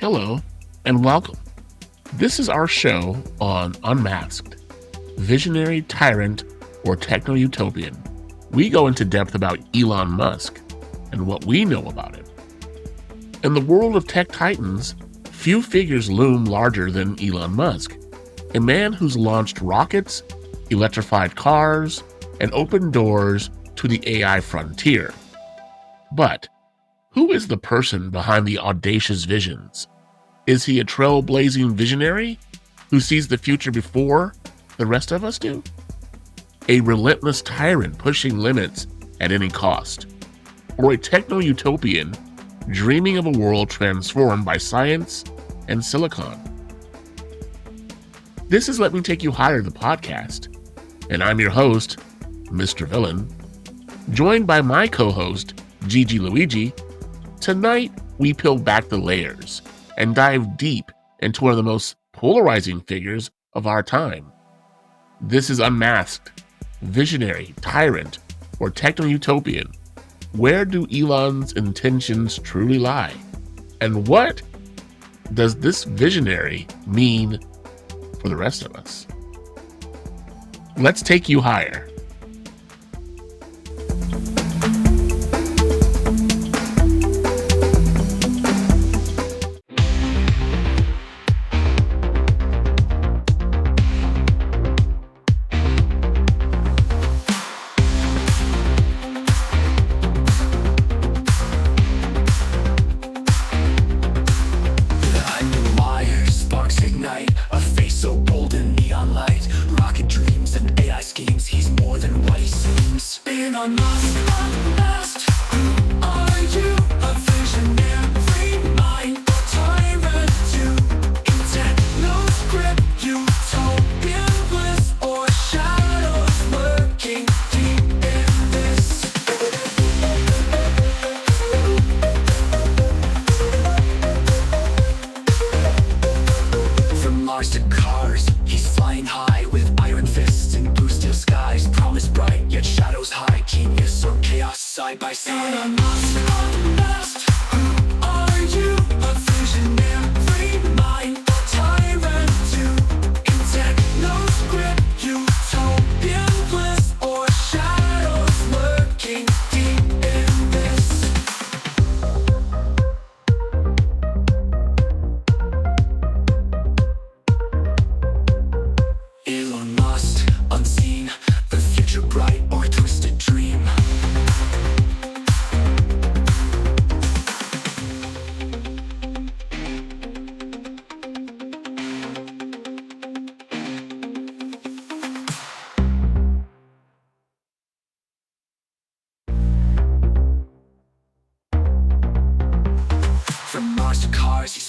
Hello and welcome. This is our show on Unmasked, Visionary, Tyrant, or Techno-Utopian. We go into depth about Elon Musk and what we know about it. In the world of tech titans, few figures loom larger than Elon Musk, a man who's launched rockets, electrified cars, and opened doors to the AI frontier. But who is the person behind the audacious visions? Is he a trailblazing visionary who sees the future before the rest of us do? A relentless tyrant pushing limits at any cost? Or a techno-utopian dreaming of a world transformed by science and silicon? This is Let Me Take You Higher, the podcast, and I'm your host, Mr. Villain, joined by my co-host, GG Luigi. Tonight, we peel back the layers and dive deep into one of the most polarizing figures of our time. This is Unmasked, Visionary, Tyrant, or Techno-Utopian. Where do Elon's intentions truly lie? And what does this visionary mean for the rest of us? Let's take you higher.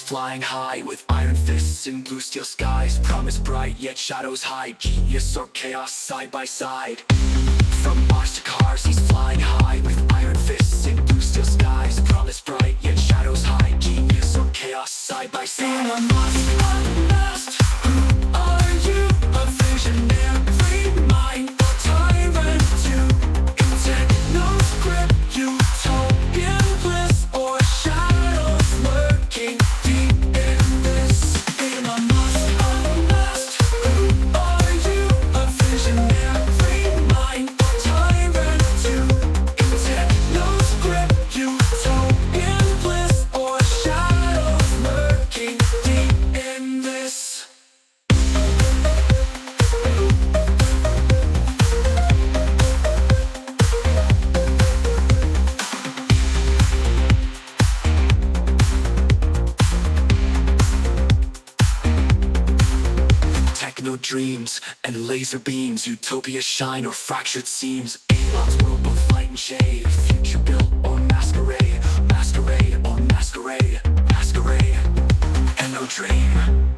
Flying high with iron fists and blue steel skies. Promise bright yet shadows hide. Genius or chaos side by side. From Mars to cars he's flying high with iron fists and blue steel skies. Promise bright yet shadows hide. Genius or chaos side by side. Unmasked, who are you? A visionary mind or tyrant too? Techno's grip, utopian bliss or shadows lurking. Dreams and laser beams, utopia shine or fractured seams. Elon's world both light and shade, future built or masquerade, masquerade or masquerade, masquerade, and no dream.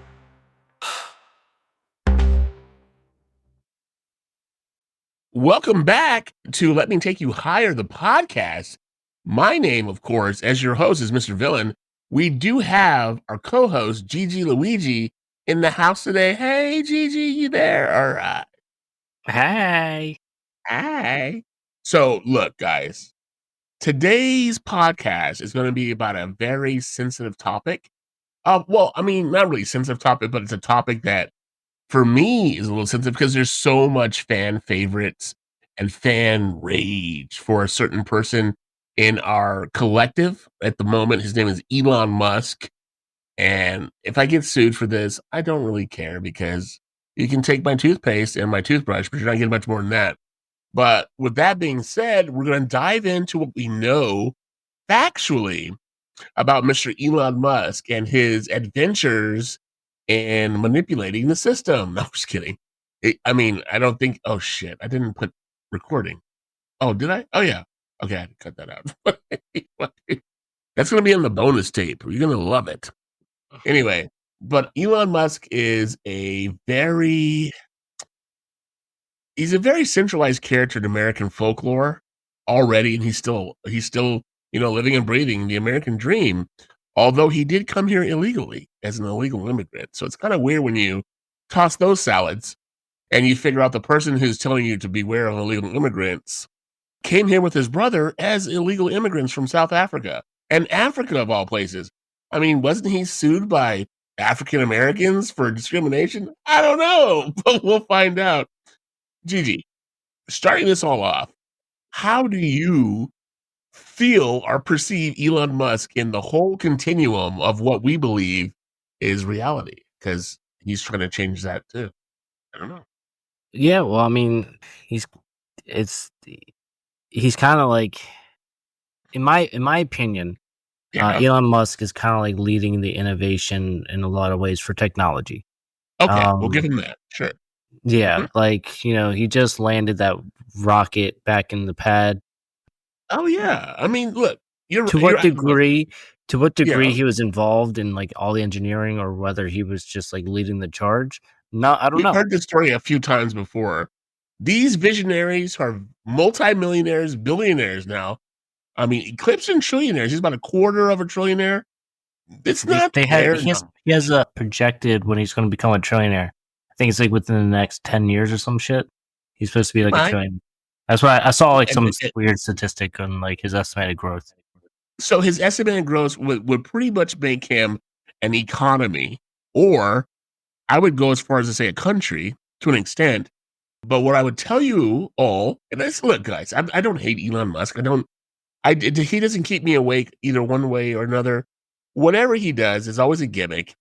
Welcome back to Let Me Take You Higher, the podcast. My name, of course, as your host, is Mr. Villain. We do have our co-host, GG Luigi, in the house today. Hey, Gigi, you there? All right. Hey. Hi. So, look, guys, today's podcast is going to be about a very sensitive topic. Well, I mean, not really sensitive topic, but it's a topic that for me is a little sensitive because there's so much fan favorites and fan rage for a certain person in our collective at the moment. His name is Elon Musk. And if I get sued for this, I don't really care because you can take my toothpaste and my toothbrush, but you're not getting much more than that. But with that being said, we're going to dive into what we know factually about Mr. Elon Musk and his adventures in manipulating the system. No, I'm just kidding. I mean, I don't think. Oh shit! I didn't put recording. Oh, did I? Oh yeah. Okay, I had to cut that out. That's gonna be in the bonus tape. You're gonna love it. Anyway, but Elon Musk is he's a very centralized character in American folklore already, and he's still living and breathing the American dream. Although he did come here illegally as an illegal immigrant, so it's kind of weird when you toss those salads and you figure out the person who's telling you to beware of illegal immigrants came here with his brother as illegal immigrants from South Africa and Africa of all places. I mean, wasn't he sued by African Americans for discrimination? I don't know, but we'll find out. Gigi, starting this all off, how do you feel or perceive Elon Musk in the whole continuum of what we believe is reality? Because he's trying to change that too. I don't know. Yeah, well, I mean, he's it's he's kind of like in my opinion, Yeah. Elon Musk is kind of like leading the innovation in a lot of ways for technology. Okay, we'll give Um, him that. Sure. yeah, Mhm. like he just landed that rocket back in the pad. Oh yeah. I mean, look, To you're what look, degree? To what degree yeah. he was involved in like all the engineering, or whether he was just like leading the charge? No, I don't We've know. heard this story a few times before. These visionaries are multimillionaires, billionaires now. I mean, eclipsing trillionaires. He's about a quarter of a trillionaire. It's They not they had fair. he has No. he has projected when he's going to become a trillionaire. I think it's like within the next 10 years or some shit. He's supposed to be He like a might. trillion. That's why I saw like some And weird statistic on like his estimated growth. so his estimated gross would pretty much make him an economy, or I would go as far as to say a country to an extent. But what I would tell you all, and this, look, guys, I don't hate Elon Musk. I don't. He doesn't keep me awake either one way or another. Whatever he does is always a gimmick.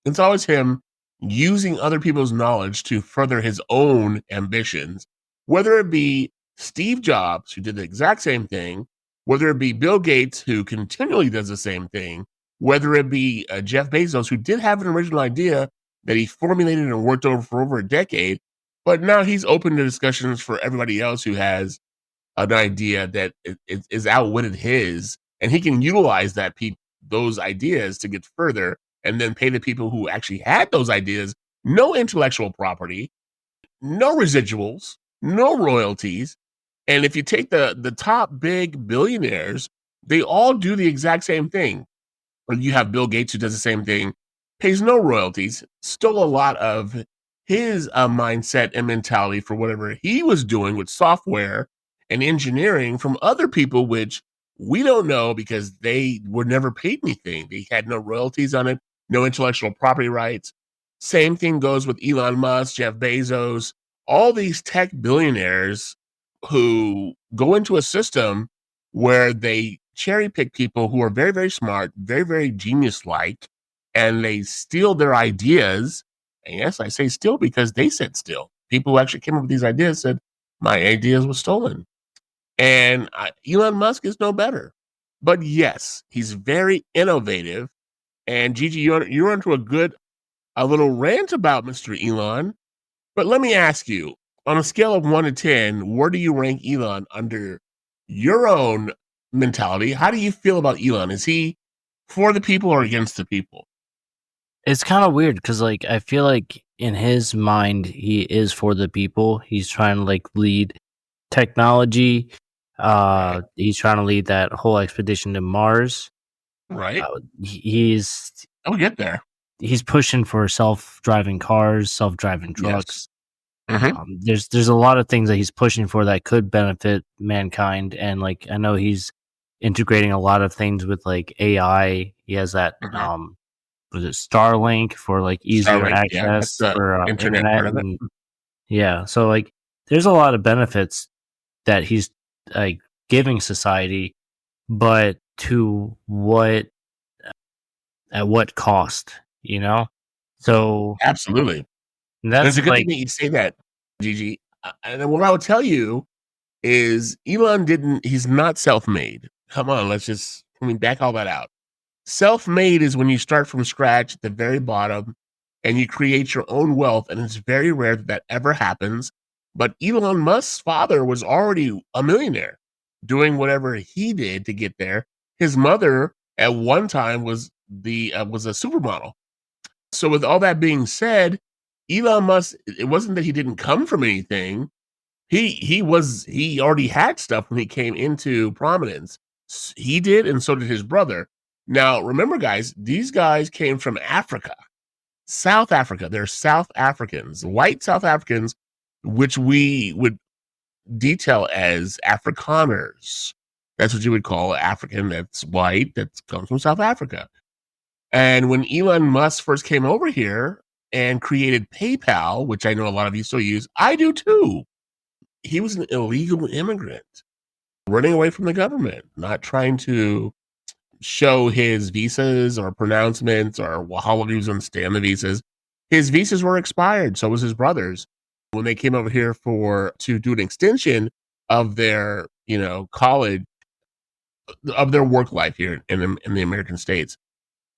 It's always him using other people's knowledge to further his own ambitions, whether it be Steve Jobs, who did the exact same thing, whether it be Bill Gates, who continually does the same thing, whether it be Jeff Bezos, who did have an original idea that he formulated and worked over for over a decade, but now he's open to discussions for everybody else who has an idea that is outwitted his, and he can utilize those ideas to get further, and then pay the people who actually had those ideas no intellectual property, no residuals, no royalties. And if you take the top big billionaires, they all do the exact same thing. You have Bill Gates who does the same thing, pays no royalties, stole a lot of his mindset and mentality for whatever he was doing with software and engineering from other people, which we don't know because they were never paid anything. They had no royalties on it, no intellectual property rights. Same thing goes with Elon Musk, Jeff Bezos, all these tech billionaires who go into a system where they cherry pick people who are very, very smart, very, very genius like, and they steal their ideas. And yes, I say steal because they said steal. People who actually came up with these ideas said, my ideas were stolen. And Elon Musk is no better. But yes, he's very innovative. And Gigi, you're onto a little rant about Mr. Elon. But let me ask you, on a scale of 1 to 10, where do you rank Elon under your own mentality? How do you feel about Elon? Is he for the people or against the people? It's kind of weird because like I feel like in his mind he is for the people. He's trying to like lead technology. Right. He's trying to lead that whole expedition to Mars. Right. He's I'll get there. he's pushing for self-driving cars, self-driving Yes. trucks. Hmm. There's a lot of things that he's pushing for that could benefit mankind, and like I know he's integrating a lot of things with like AI. He has that Hmm. was it Starlink for like easier Starlink, yeah, that's access the for internet internet, part of it. and yeah, so like there's a lot of benefits that he's like giving society, but to what at what cost, you know? So Absolutely. And it's that's a good thing like that you say that, Gigi. And then what I would tell you is he's not self-made. Come on, back all that out. Self-made is when you start from scratch at the very bottom and you create your own wealth, and it's very rare that that ever happens. But Elon Musk's father was already a millionaire doing whatever he did to get there. His mother at one time was a supermodel. So with all that being said, Elon Musk, it wasn't that he didn't come from anything. He already had stuff when he came into prominence. He did, and so did his brother. Now, remember, guys, these guys came from Africa, South Africa. They're South Africans, white South Africans, which we would detail as Afrikaners. That's what you would call African that's white, that comes from South Africa. And when Elon Musk first came over here and created PayPal, which I know a lot of you still use, I do too. He was an illegal immigrant running away from the government, not trying to show his visas or pronouncements or how long he was going to stay on the visas. His visas were expired. So was his brother's. When they came over here to do an extension of their, college, of their work life here in the American States.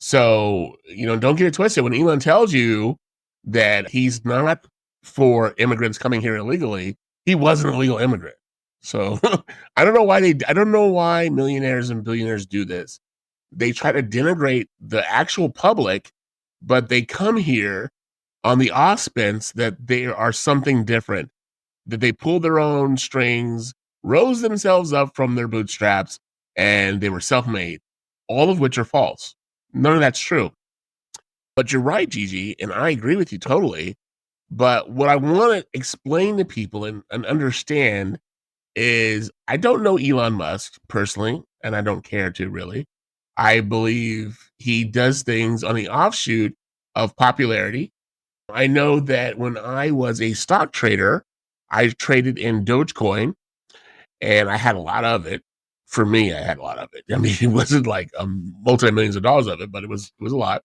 So, don't get it twisted. When Elon tells you that he's not for immigrants coming here illegally, he was an illegal immigrant. So I don't know why millionaires and billionaires do this. They try to denigrate the actual public, but they come here on the auspice that they are something different, that they pull their own strings, rose themselves up from their bootstraps, and they were self-made, all of which are false. None of that's true. But you're right, Gigi, and I agree with you totally. But what I want to explain to people and understand is I don't know Elon Musk personally, and I don't care to really. I believe he does things on the offshoot of popularity. I know that when I was a stock trader, I traded in Dogecoin and I had a lot of it. For me, I had a lot of it. I mean, it wasn't like multi-millions of dollars of it, but it was a lot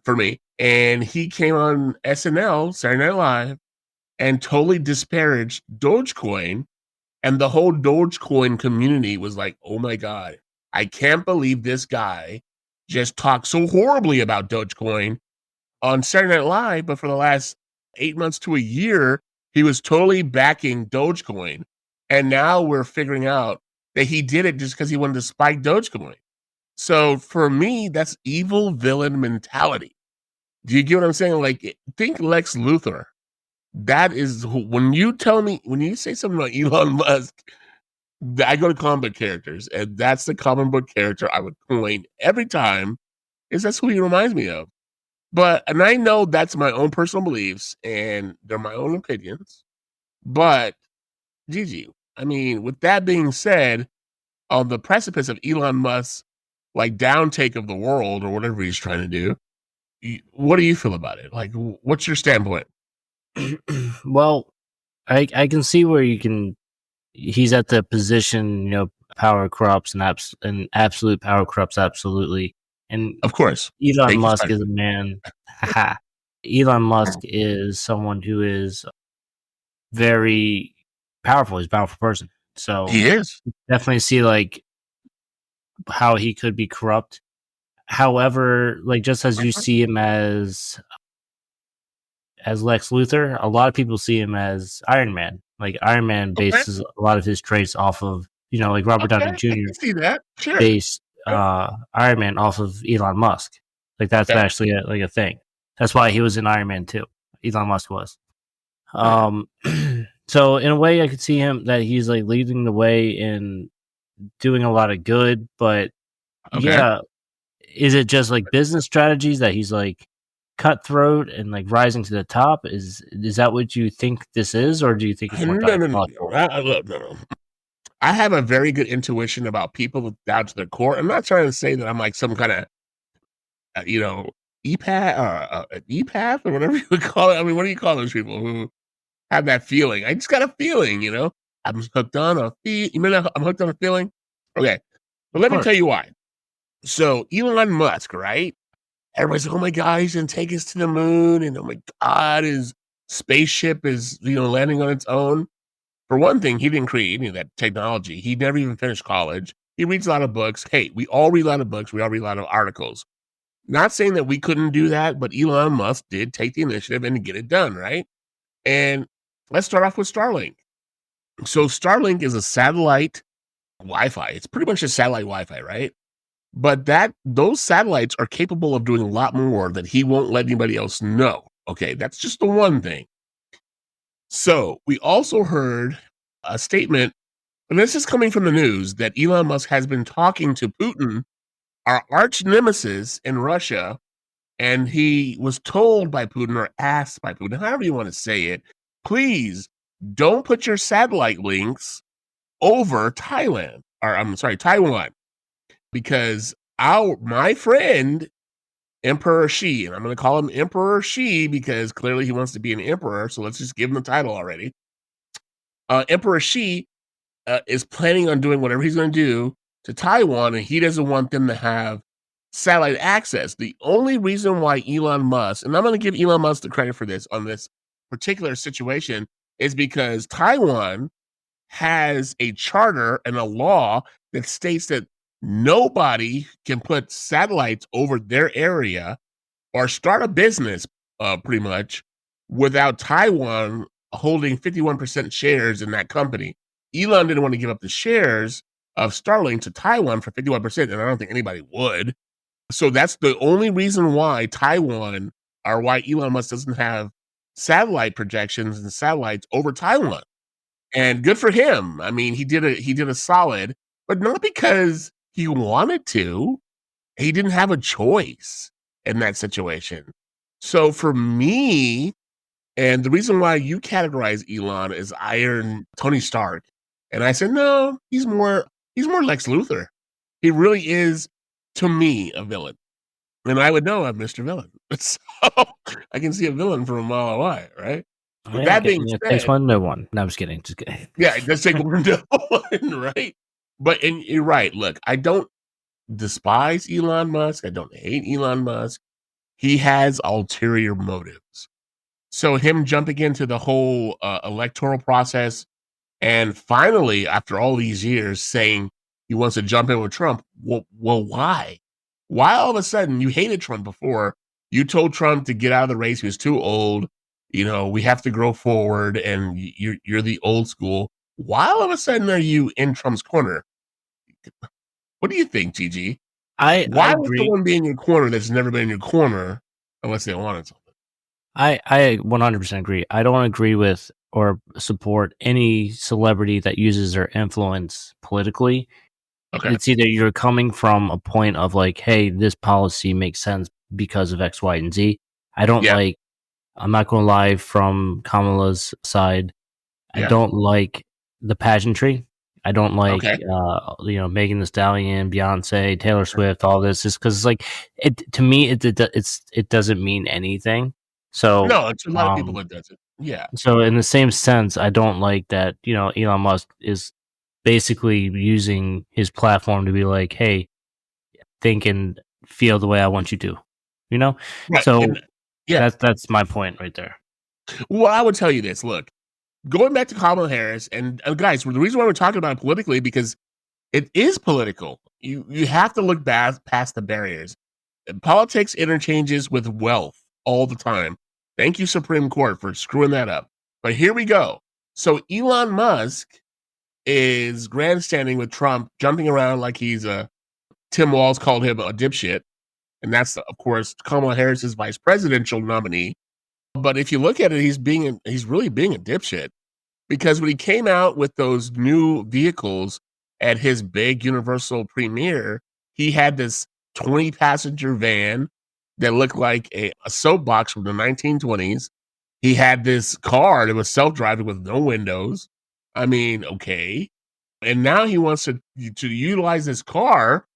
for me. And he came on SNL, Saturday Night Live, and totally disparaged Dogecoin. And the whole Dogecoin community was like, oh my God, I can't believe this guy just talked so horribly about Dogecoin on Saturday Night Live. But for the last 8 months to a year, he was totally backing Dogecoin. And now we're figuring out that he did it just because he wanted to spike Dogecoin. So for me, that's evil villain mentality. Do you get what I'm saying? Like, think Lex Luthor. That is when you say something about Elon Musk, I go to comic book characters, and that's the comic book character I would point every time. That's who he reminds me of. And I know that's my own personal beliefs, and they're my own opinions. But Gigi, I mean, with that being said, on the precipice of Elon Musk's like downtake of the world or whatever he's trying to do, what do you feel about it? Like, what's your standpoint? well, I can see where he's at the position, power corrupts and absolute power corrupts absolutely. And Of course. Elon Musk is a man. Elon Musk is someone who is very powerful. He's a powerful person. So He is. definitely see like how he could be corrupt. However, like just as you see him as Lex Luthor, a lot of people see him as Iron Man. Like Iron Man bases a lot of his traits off of, like Robert Downey Jr. I can see that. Sure. based Iron Man off of Elon Musk. Like that's actually a thing. That's why he was in Iron Man 2. Elon Musk was. So in a way, I could see him that he's like leading the way in doing a lot of good. But yeah, is it just like business strategies that he's like cutthroat and like rising to the top? Is that what you think this is, or do you think it's more diabolical? No. I have a very good intuition about people down to their core. I'm not trying to say that I'm like some kind of, an epath or whatever you would call it. I mean, what do you call those people who have that feeling? I just got a feeling, you know. I'm hooked on a feel. You mean I'm hooked on a feeling? Okay, but Of let me course. tell you why. So Elon Musk, right? Everybody's like, "Oh my god, he's gonna take us to the moon," and oh my god, his spaceship is landing on its own. For one thing, he didn't create any of that technology. He never even finished college. He reads a lot of books. Hey, we all read a lot of books. We all read a lot of articles. Not saying that we couldn't do that, but Elon Musk did take the initiative and get it done, right? And let's start off with Starlink. So Starlink is a satellite Wi-Fi. It's pretty much a satellite Wi-Fi, right? But those satellites are capable of doing a lot more that he won't let anybody else know. Okay, that's just the one thing. So we also heard a statement, and this is coming from the news, that Elon Musk has been talking to Putin, our arch nemesis in Russia, and he was told by Putin or asked by Putin, however you want to say it, please don't put your satellite links over Thailand, or I'm sorry, Taiwan, because my friend Emperor Xi, and I'm going to call him Emperor Xi because clearly he wants to be an emperor, so let's just give him the title already. Emperor Xi is planning on doing whatever he's going to do to Taiwan, and he doesn't want them to have satellite access. The only reason why Elon Musk, and I'm going to give Elon Musk the credit for this on this particular situation, is because Taiwan has a charter and a law that states that nobody can put satellites over their area or start a business, pretty much, without Taiwan holding 51% shares in that company. Elon didn't want to give up the shares of Starlink to Taiwan for 51%, and I don't think anybody would. So that's the only reason why Taiwan, or why Elon Musk doesn't have satellite projections and satellites over Taiwan. And good for him. I mean, he did a solid, but not because he wanted to. He didn't have a choice in that situation. So for me, and the reason why you categorize Elon as Iron Tony Stark, and I said no, he's more Lex Luthor. He really is, to me, a villain. And I would know I'm Mr. Villain. So I can see a villain from a mile away, right? Oh, With yeah, that being it takes said, one, no one. No, I'm just kidding. Just kidding. yeah, it does take one to one, right? But and you're right. Look, I don't despise Elon Musk. I don't hate Elon Musk. He has ulterior motives. So him jumping into the whole electoral process and finally, after all these years, saying he wants to jump in with Trump. Well, why? Why all of a sudden you hated Trump before? You told Trump to get out of the race. He was too old. We have to grow forward, and you're the old school. Why all of a sudden are you in Trump's corner? What do you think, GG? I Why would agree. someone be in your corner that's never been in your corner unless they wanted something? I 100% agree. I don't agree with or support any celebrity that uses their influence politically. Okay. It's either you're coming from a point of like, hey, this policy makes sense because of X, Y, and Z. I don't Yeah. like. I'm not going to lie. From Kamala's side, I Yeah. don't like the pageantry. I don't like, Okay. Megan Thee Stallion, Beyonce, Taylor Swift, all this is because like it to me, it doesn't mean anything. So, No, it's a lot of people that does it. Yeah. so in the same sense, I don't like that. Elon Musk is basically using his platform to be like, hey, think and feel the way I want you to. You know, Right. so And yeah. that's my point right there. Well, I would tell you this. Look, going back to Kamala Harris, and guys, the reason why we're talking about it politically because it is political. You have to look past the barriers. Politics interchanges with wealth all the time. Thank you, Supreme Court, for screwing that up. But here we go. So Elon Musk is grandstanding with Trump, jumping around like he's a Tim Walz called him a dipshit, and that's of course Kamala Harris's vice presidential nominee. But if you look at it, he's really being a dipshit. Because when he came out with those new vehicles at his big Universal premiere, he had this 20-passenger van that looked like a soapbox from the 1920s. He had this car that was self-driving with no windows. I mean, okay. And now he wants to utilize this car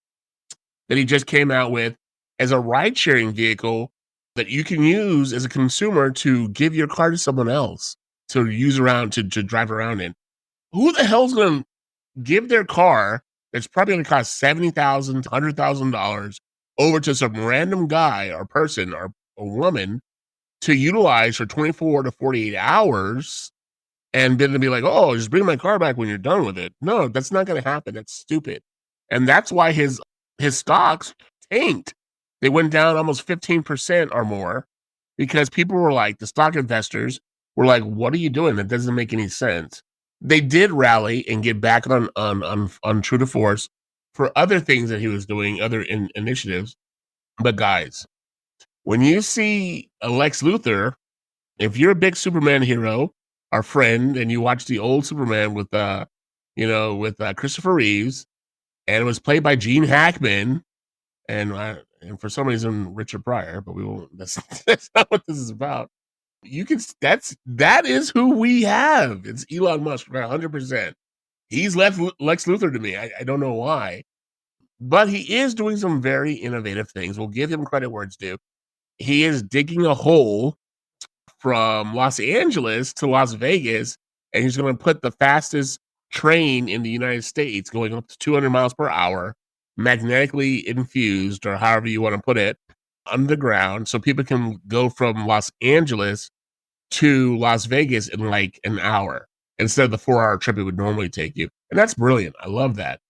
that he just came out with as a ride-sharing vehicle that you can use as a consumer to give your car to someone else to use around to drive around in. Who the hell's going to give their car that's probably going to cost $70,000 to $100,000 over to some random guy or person or a woman to utilize for 24 to 48 hours and then to be like, oh, just bring my car back when you're done with it? No, that's not going to happen. That's stupid. And that's why his stocks tanked. They went down almost 15% or more because people were like, the stock investors were like, what are you doing? That doesn't make any sense. They did rally and get back on true to force for other things that he was doing, other initiatives. But guys, when you see a Lex Luthor, if you're a big Superman hero, our friend, and you watch the old Superman with Christopher Reeves, and it was played by Gene Hackman, and for some reason Richard Pryor, but we won't. That's not what this is about. That is who we have. It's Elon Musk, 100%. He's left Lex Luthor to me. I don't know why, but he is doing some very innovative things. We'll give him credit where it's due. He is digging a hole from Los Angeles to Las Vegas, and he's going to put the fastest train in the United States, going up to 200 miles per hour, magnetically infused, or however you want to put it, underground, so people can go from Los Angeles to Las Vegas in like an hour instead of the 4-hour trip it would normally take you. And that's brilliant. I love that.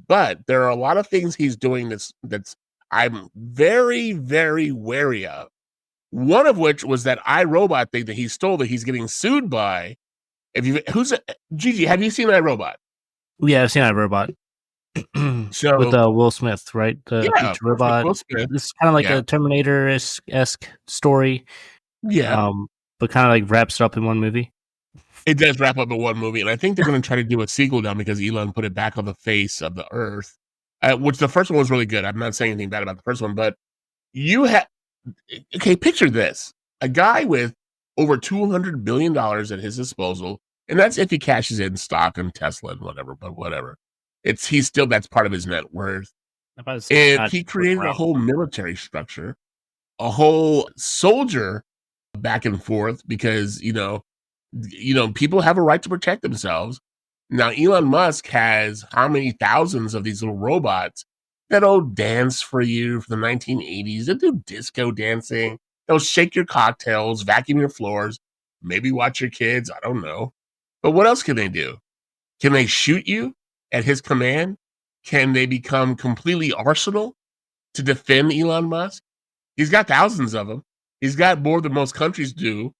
But there are a lot of things he's doing that's I'm very, very wary of. One of which was that iRobot thing that he stole that he's getting sued by. Gigi, have you seen iRobot? Yeah, I've seen iRobot. So with Will Smith, right? The future robot. Will Smith. This is kind of like a Terminator-esque story. Yeah. But kind of like wraps it up in one movie. It does wrap up in one movie, and I think they're going to try to do a sequel now because Elon put it back on the face of the earth, which the first one was really good. I'm not saying anything bad about the first one, but picture this. A guy with over $200 billion at his disposal, and that's if he cashes in stock in Tesla and whatever, but whatever. That's part of his net worth. And he created a whole military structure, a whole soldier back and forth because, people have a right to protect themselves. Now, Elon Musk has how many thousands of these little robots that'll dance for you from the 1980s. They'll do disco dancing. They'll shake your cocktails, vacuum your floors, maybe watch your kids. I don't know. But what else can they do? Can they shoot you at his command? Can they become completely arsenal to defend Elon Musk? He's got thousands of them. He's got more than most countries do,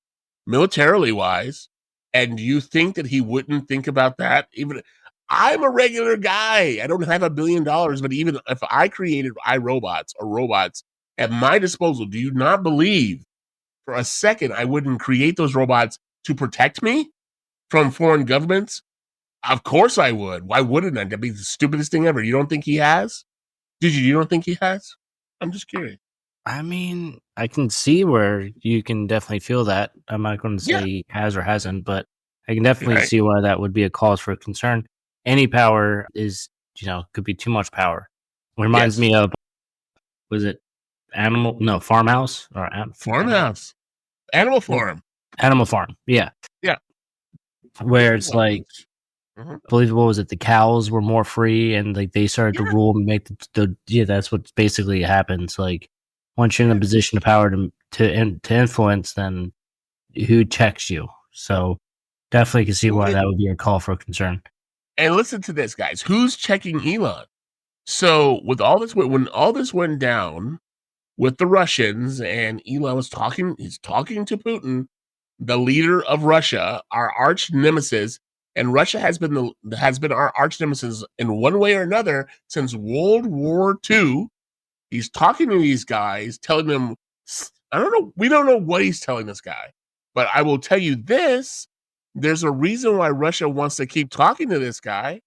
militarily wise. And you think that he wouldn't think about that? Even I'm a regular guy. I don't have $1 billion, but even if I created iRobots or robots at my disposal, do you not believe for a second I wouldn't create those robots to protect me from foreign governments? Of course I would. Why wouldn't I? That'd be the stupidest thing ever. You don't think he has? You don't think he has? I'm just curious. I mean, I can see where you can definitely feel that. I'm not going to say he has or hasn't, but I can definitely see why that would be a cause for concern. Any power is, could be too much power. It reminds me of, was it Farmhouse? Or Farmhouse. Animal Farm. Animal Farm, yeah. Yeah. Where it's like, I believe, what was it? The cows were more free and like they started to rule and make that's what basically happens. Like, once you're in a position of power to influence, then who checks you? So definitely can see why that would be a call for concern. And listen to this, guys. Who's checking Elon? So with all this, when all this went down with the Russians and Elon was he's talking to Putin, the leader of Russia, our arch nemesis, and Russia has been our arch nemesis in one way or another since World War II. He's talking to these guys, telling them, I don't know, we don't know what he's telling this guy, but I will tell you this, there's a reason why Russia wants to keep talking to this guy.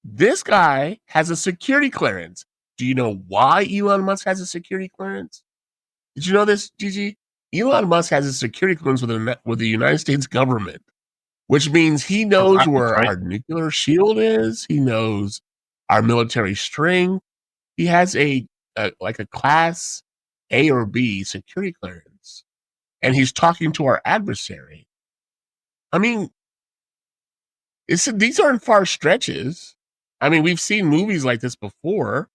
This guy has a security clearance. Do you know why Elon Musk has a security clearance? Did you know this, Gigi? Elon Musk has a security clearance with the United States government, which means he knows where our nuclear shield is. He knows our military strength. He has like a class A or B security clearance. and he's talking to our adversary. I mean, these aren't far stretches. I mean, we've seen movies like this before.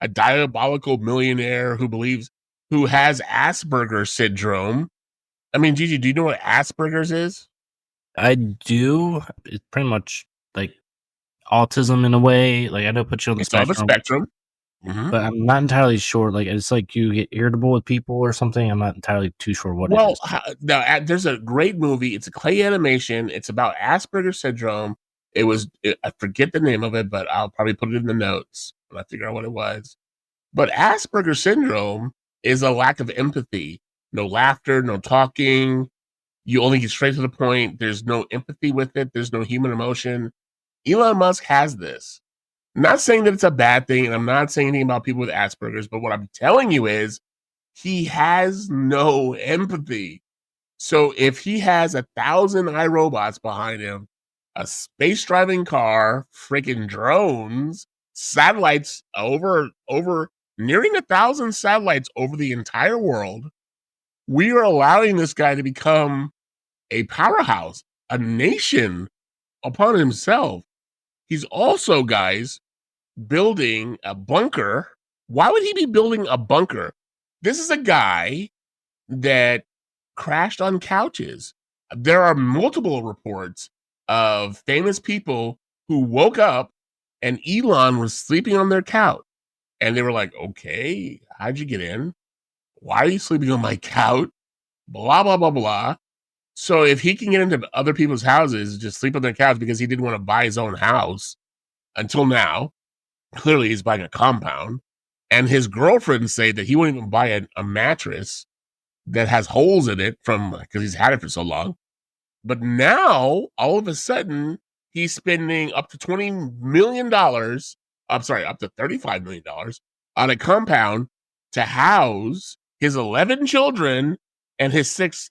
A diabolical millionaire who has Asperger's syndrome. I mean, Gigi, do you know what Asperger's is? I do. It's pretty much like autism in a way. Like I know it puts you on the It's on the spectrum, spectrum. Mm-hmm. but I'm not entirely sure. Like it's like you get irritable with people or something. I'm not entirely too sure what it Well, is. now there's a great movie. It's a clay animation. It's about Asperger's syndrome. I forget the name of it, but I'll probably put it in the notes when I figure out what it was. But Asperger's syndrome is a lack of empathy. No laughter, no talking. You only get straight to the point. There's no empathy with it. There's no human emotion. Elon Musk has this. I'm not saying that it's a bad thing, and I'm not saying anything about people with Asperger's, but what I'm telling you is he has no empathy. So if he has 1,000 iRobots behind him, a space driving car, freaking drones, satellites over nearing 1,000 satellites over the entire world, we are allowing this guy to become a powerhouse, a nation upon himself. He's also, guys, building a bunker. Why would he be building a bunker? This is a guy that crashed on couches. There are multiple reports of famous people who woke up and Elon was sleeping on their couch. And they were like, okay, how'd you get in? Why are you sleeping on my couch? Blah, blah, blah, blah. So if he can get into other people's houses, just sleep on their couch because he didn't want to buy his own house until now, clearly he's buying a compound. And his girlfriends say that he won't even buy a mattress that has holes in it because he's had it for so long. But now, all of a sudden, he's spending up to $20 million. I'm sorry, up to $35 million on a compound to house his 11 children and his six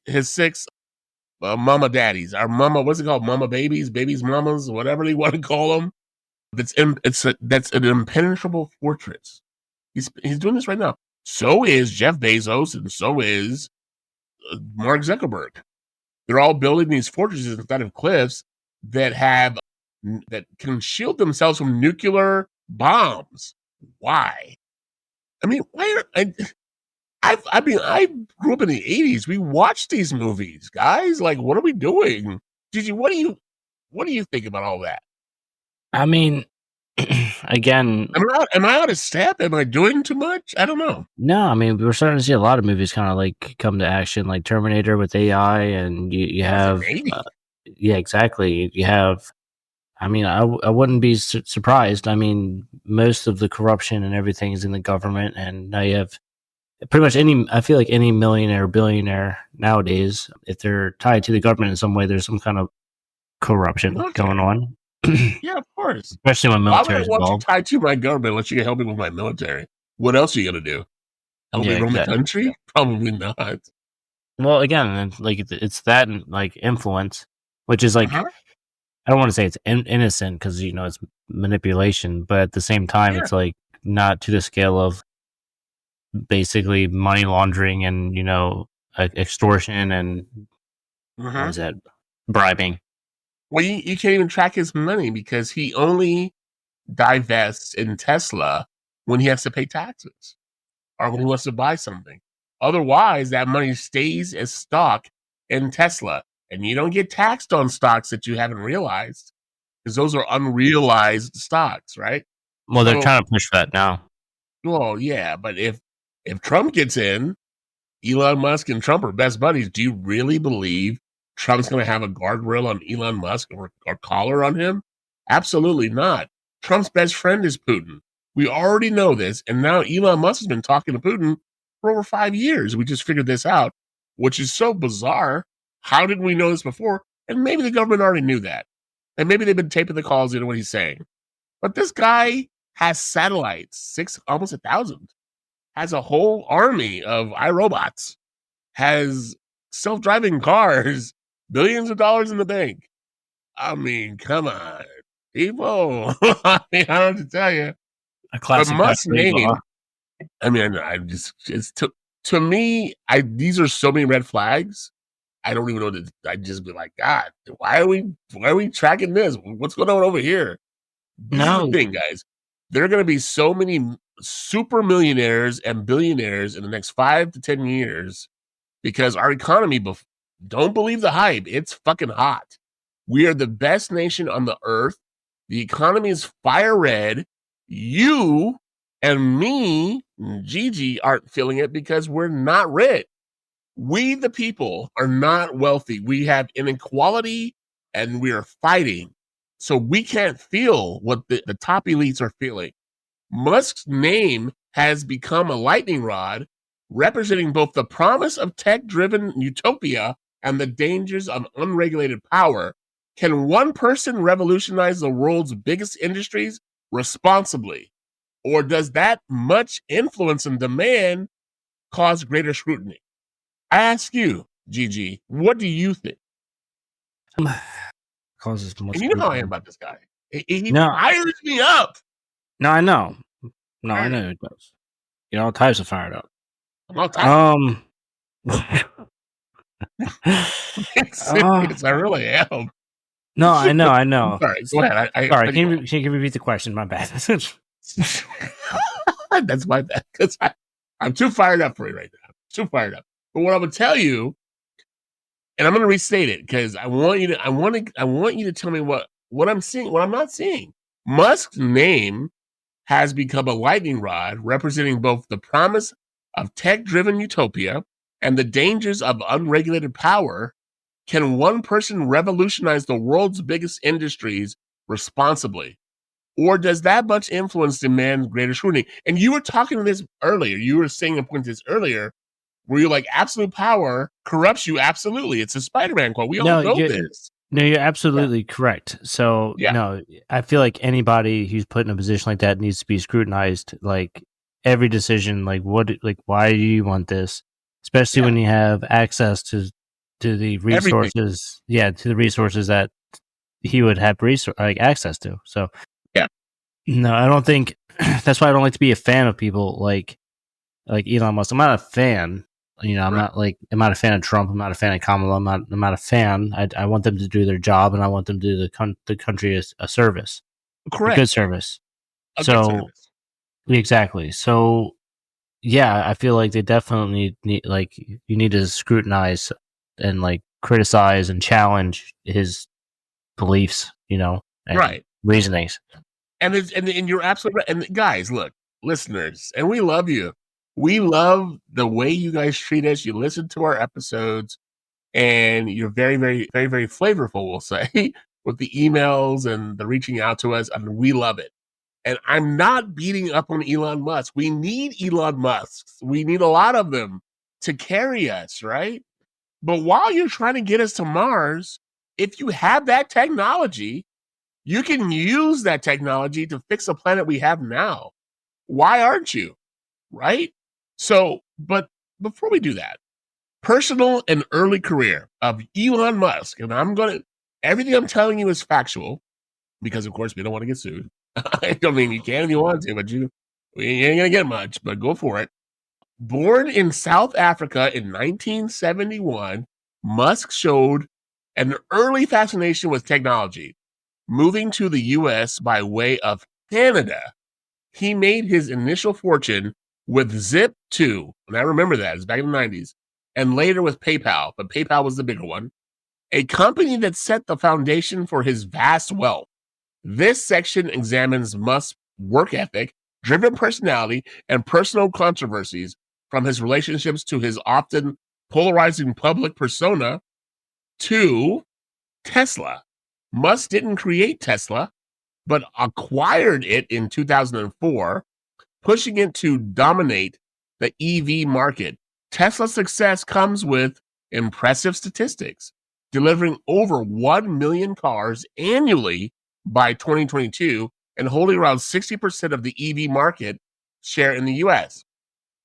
mama daddies. Our mama, what's it called? Mama babies, mamas, whatever you want to call them. That's an impenetrable fortress. He's doing this right now. So is Jeff Bezos, and so is Mark Zuckerberg. They're all building these fortresses inside of cliffs that can shield themselves from nuclear bombs. Why? I mean, I grew up in the 80s. We watched these movies, guys. Like, what are we doing? Gigi, what do you think about all that? I mean, again, am I out of step? Am I doing too much? I don't know. no, I mean, we're starting to see a lot of movies kind of like come to action, like Terminator with AI, and you have, yeah, exactly. You have, I mean, I wouldn't be surprised. I mean, most of the corruption and everything is in the government, and now you have pretty much I feel like any millionaire, billionaire nowadays, if they're tied to the government in some way, there's some kind of corruption going on. Yeah, of course. Especially when military is involved. Why would I want you tied to my government unless you can help me with my military? What else are you going to do? Help me run the country? Yeah. Probably not. Well, again, like it's that like influence, which is like, I don't want to say it's innocent because, it's manipulation, but at the same time, it's like not to the scale of basically money laundering and, extortion and what is that? Bribing. Well, you can't even track his money because he only divests in Tesla when he has to pay taxes or when he wants to buy something. Otherwise, that money stays as stock in Tesla, and you don't get taxed on stocks that you haven't realized because those are unrealized stocks, right? Well, they're trying to push that now. Well, yeah, but if Trump gets in, Elon Musk and Trump are best buddies. Do you really believe Trump's going to have a guardrail on Elon Musk or collar on him? Absolutely not. Trump's best friend is Putin. We already know this, and now Elon Musk has been talking to Putin for over 5 years. We just figured this out, which is so bizarre. How didn't we know this before? And maybe the government already knew that. And maybe they've been taping the calls into what he's saying. But this guy has satellites, almost 1,000, has a whole army of iRobots, has self-driving cars, billions of dollars in the bank. I mean, come on, people. I mean, I don't have to tell you. A classic. Musk's name. I mean, it's to me, these are so many red flags. I don't even know that. I'd just be like, God, why are we tracking this? What's going on over here? This is the No, thing, guys. There are going to be so many super millionaires and billionaires in the next 5 to 10 years because our economy, don't believe the hype. It's fucking hot. We are the best nation on the earth. The economy is fire red. You and me, Gigi, aren't feeling it because we're not rich. We, the people, are not wealthy. We have inequality and we are fighting. So we can't feel what the top elites are feeling. Musk's name has become a lightning rod representing both the promise of tech-driven utopia and the dangers of unregulated power. Can one person revolutionize the world's biggest industries responsibly? Or does that much influence and demand cause greater scrutiny? I ask you, GG, what do you think? causes much. And you know how I am about this guy. He No. fires me up. No, I know. No, I know it does. You know, all types of fired up. I'm all tired. Serious, I really am. No, I know. I'm sorry, go ahead. Sorry, can you repeat the question? My bad. That's my bad because I'm too fired up for it right now. Too fired up. But what I'm gonna tell you, and I'm gonna restate it because I want you to tell me what I'm seeing, what I'm not seeing. Musk's name has become a lightning rod representing both the promise of tech-driven utopia and the dangers of unregulated power. Can one person revolutionize the world's biggest industries responsibly? Or does that much influence demand greater scrutiny? And you were talking to this earlier. You were saying a point this earlier where you're like, absolute power corrupts you. Absolutely. It's a Spider-Man quote. We all know this. No, you're absolutely correct. So, no, I feel like anybody who's put in a position like that needs to be scrutinized. Like every decision, like why do you want this? Especially when you have access to the resources. Everything. To the resources that he would have access to. So, no, I don't think that's why I don't like to be a fan of people like Elon Musk. I'm not a fan. You know, I'm not a fan of Trump. I'm not a fan of Kamala. I'm not a fan. I want them to do their job, and I want them to do the country a service. Correct. A good service. Good service. Exactly. So, yeah, I feel like they definitely need, you need to scrutinize and criticize and challenge his beliefs, and reasonings. And you're absolutely right. And guys, look, listeners, and we love you. We love the way you guys treat us. You listen to our episodes, and you're very, very, very, very flavorful, we'll say, with the emails and the reaching out to us. I mean, we love it. And I'm not beating up on Elon Musk. We need Elon Musks. We need a lot of them to carry us, right? But while you're trying to get us to Mars, if you have that technology, you can use that technology to fix the planet we have now. Why aren't you? Right? So, but before we do that, personal and early career of Elon Musk, and everything I'm telling you is factual, because of course we don't want to get sued. I mean, you can if you want to, but we ain't gonna get much, but go for it. Born in South Africa in 1971, Musk showed an early fascination with technology. Moving to the U.S. by way of Canada, he made his initial fortune with Zip2, and I remember that, it's back in the 90s, and later with PayPal, but PayPal was the bigger one, a company that set the foundation for his vast wealth. This section examines Musk's work ethic, driven personality, and personal controversies, from his relationships to his often polarizing public persona to Tesla. Musk didn't create Tesla, but acquired it in 2004, pushing it to dominate the EV market. Tesla's success comes with impressive statistics, delivering over 1 million cars annually by 2022 and holding around 60% of the EV market share in the US.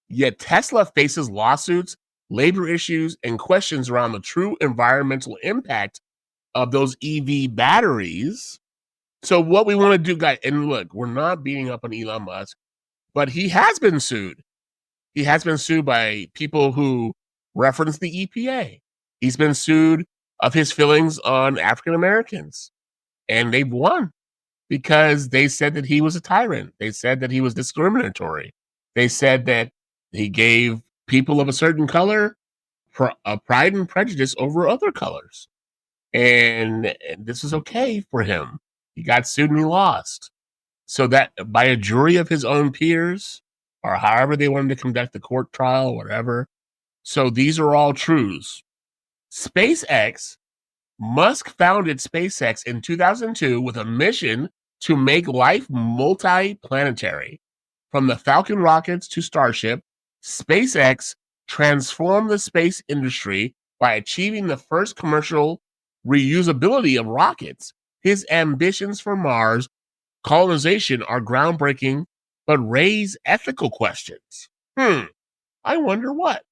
Yet Tesla faces lawsuits, labor issues, and questions around the true environmental impact of those EV batteries. So what we want to do, guys, and look, we're not beating up on Elon Musk, but he has been sued. He has been sued by people who reference the EPA. He's been sued of his feelings on African Americans, and they've won because they said that he was a tyrant. They said that he was discriminatory. They said that he gave people of a certain color a pride and prejudice over other colors. And this is okay for him. He got sued and he lost. So that by a jury of his own peers, or however they wanted to conduct the court trial, whatever. So these are all truths. SpaceX, Musk founded SpaceX in 2002 with a mission to make life multi-planetary. From the Falcon rockets to Starship, SpaceX transformed the space industry by achieving the first commercial reusability of rockets. His ambitions for Mars colonization are groundbreaking, but raise ethical questions. I wonder what.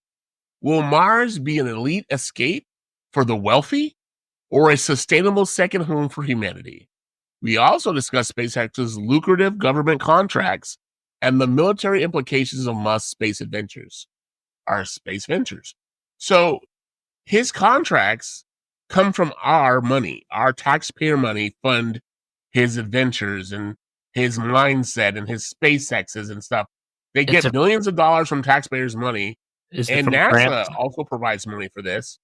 Will Mars be an elite escape for the wealthy or a sustainable second home for humanity? We also discuss SpaceX's lucrative government contracts and the military implications of Musk's space adventures, our space ventures. So his contracts come from our money, our taxpayer money fund his adventures and his mindset and his SpaceXs and stuff. They get millions of dollars from taxpayers' money, and NASA grants? also provides money for this.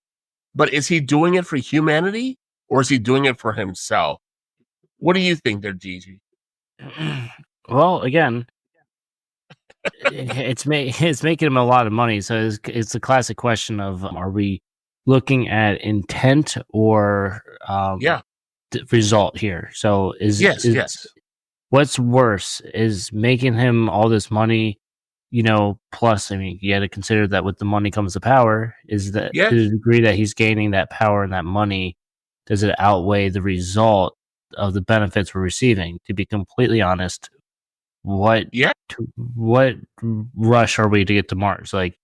But is he doing it for humanity or is he doing it for himself? What do you think there, Gigi? Well, again, it's making him a lot of money. So it's a classic question of are we looking at intent or result here? So yes. What's worse is making him all this money, plus, I mean, you got to consider that with the money comes the power. Is that to the degree that he's gaining that power and that money, does it outweigh the result of the benefits we're receiving? To be completely honest, what rush are we to get to Mars? Like,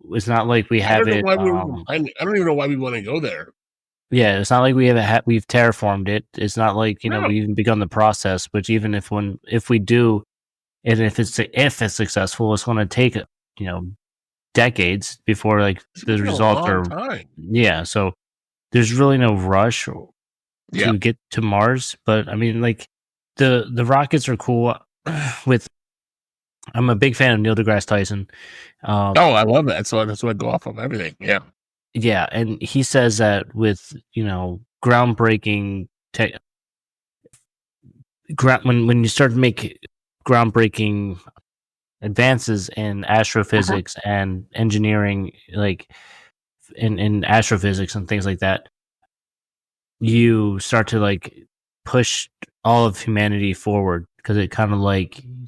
it's not like we have it. I don't even know why we want to go there. Yeah, it's not like we've terraformed it. It's not like we've even begun the process. Which even if we do, and if it's successful, it's going to take decades before the results are. Time. Yeah, so there's really no rush to get to Mars. But I mean, the rockets are cool. I'm a big fan of Neil deGrasse Tyson. I love that. So that's what I go off of everything. Yeah. Yeah, and he says that with groundbreaking when you start to make groundbreaking advances in astrophysics and engineering, in astrophysics and things like that, you start to push all of humanity forward because it kind of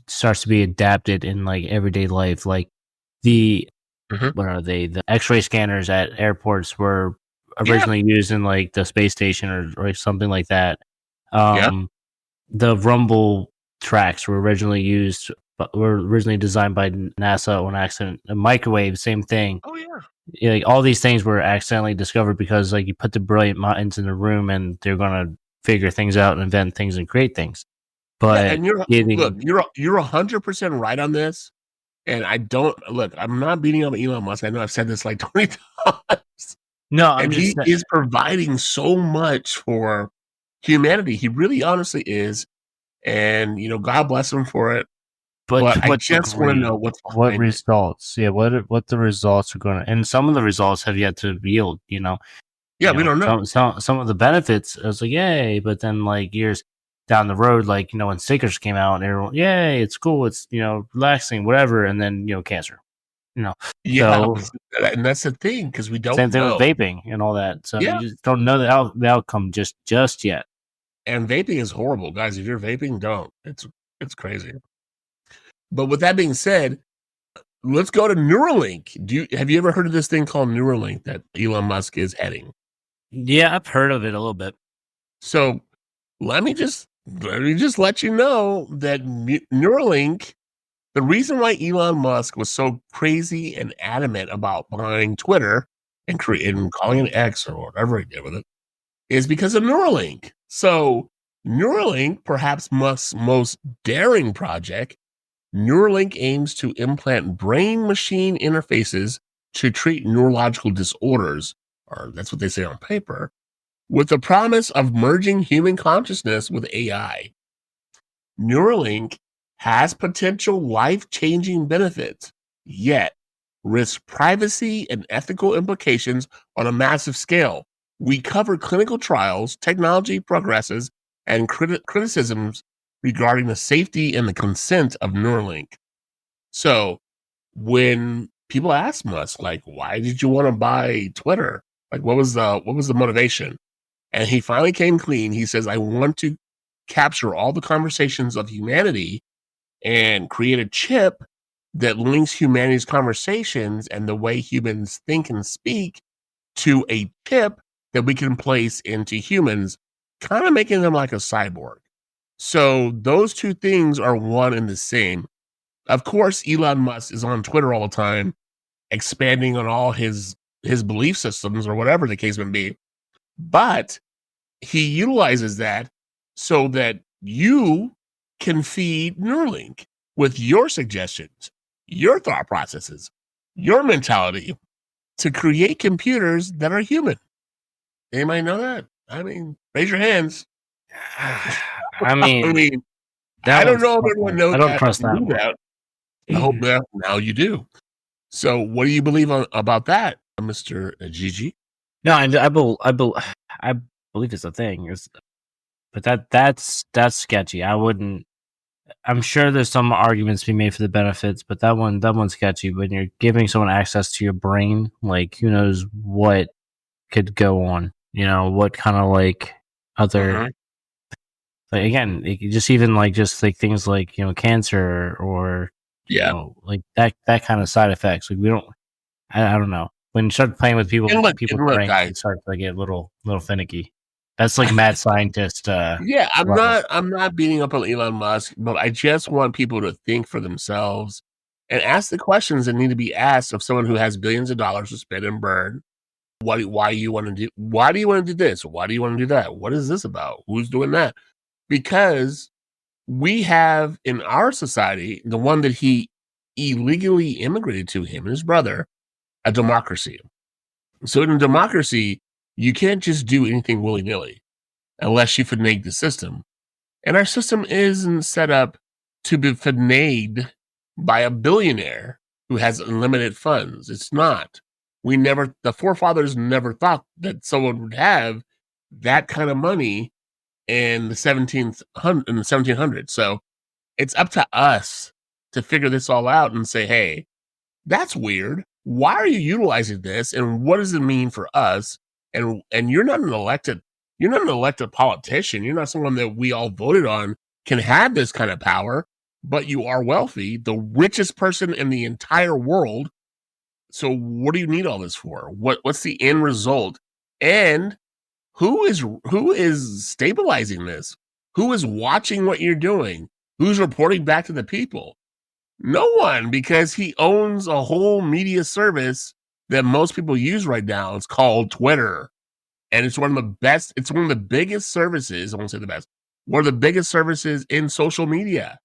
starts to be adapted in everyday life. What are they? The X-ray scanners at airports were originally used in the space station or something like that. The rumble tracks were originally designed by NASA on accident. A microwave, same thing. Oh yeah. All these things were accidentally discovered because you put the brilliant minds in the room and they're gonna figure things out and invent things and create things. But and you're 100% right on this. And I'm not beating up Elon Musk. I know I've said this 20 times. No, he is providing so much for humanity. He really honestly is. And, God bless him for it. But I just want to know what results. Yeah, what the results are going to. And some of the results have yet to yield, Yeah, we don't know. Some of the benefits, I was yay. But then, years down the road, when stickers came out and everyone, yay, it's cool, it's relaxing, whatever, and then cancer, and that's the thing because we don't. Same thing with vaping and all that. So you just don't know the outcome just yet. And vaping is horrible, guys. If you're vaping, don't. It's crazy. But with that being said, let's go to Neuralink. Have you ever heard of this thing called Neuralink that Elon Musk is heading? Yeah, I've heard of it a little bit. So let me just let you know that Neuralink, the reason why Elon Musk was so crazy and adamant about buying Twitter and calling it X or whatever he did with it, is because of Neuralink. So Neuralink, perhaps Musk's most daring project, Neuralink aims to implant brain-machine interfaces to treat neurological disorders, or that's what they say on paper, with the promise of merging human consciousness with AI. Neuralink has potential life-changing benefits, yet risks privacy and ethical implications on a massive scale. We cover clinical trials, technology progresses, and criticisms regarding the safety and the consent of Neuralink. So when people ask Musk, like, why did you want to buy Twitter? Like, what was the motivation? And he finally came clean. He says, I want to capture all the conversations of humanity and create a chip that links humanity's conversations and the way humans think and speak to a chip that we can place into humans, kind of making them like a cyborg. So those two things are one and the same. Of course, Elon Musk is on Twitter all the time, expanding on all his belief systems or whatever the case may be. But he utilizes that so that you can feed Neuralink with your suggestions, your thought processes, your mentality to create computers that are human. Anybody know that? I mean, raise your hands. I mean, I don't know if everyone knows I don't trust that one. I hope now you do. So what do you believe about that, Mr. GG? No, I believe it's a thing. But that's sketchy. I'm sure there's some arguments to be made for the benefits, but that one's sketchy. When you're giving someone access to your brain, like who knows what could go on, what kind of like other, like again, just things like cancer or like that kind of side effects. Like we don't, I don't know. When you start playing with people's brains, it starts to get a little finicky. That's like mad scientist. Yeah, I'm not beating up on Elon Musk, but I just want people to think for themselves and ask the questions that need to be asked of someone who has billions of dollars to spend and burn. Why do you want to do this? Why do you want to do that? What is this about? Who's doing that? Because we have in our society, the one that he illegally immigrated to, him and his brother, a democracy. So in a democracy, you can't just do anything willy-nilly unless you finagle the system. And our system isn't set up to be finagled by a billionaire who has unlimited funds. It's not. The forefathers never thought that someone would have that kind of money in the 1700s. So it's up to us to figure this all out and say, hey, that's weird. Why are you utilizing this? And what does it mean for us? And you're not an elected politician. You're not someone that we all voted on can have this kind of power, but you are wealthy, the richest person in the entire world. So what do you need all this for? What's the end result? And who is stabilizing this? Who is watching what you're doing? Who's reporting back to the people? No one, because he owns a whole media service that most people use right now. It's called Twitter. And it's one of the best, it's one of the biggest services, I won't say the best, one of the biggest services in social media.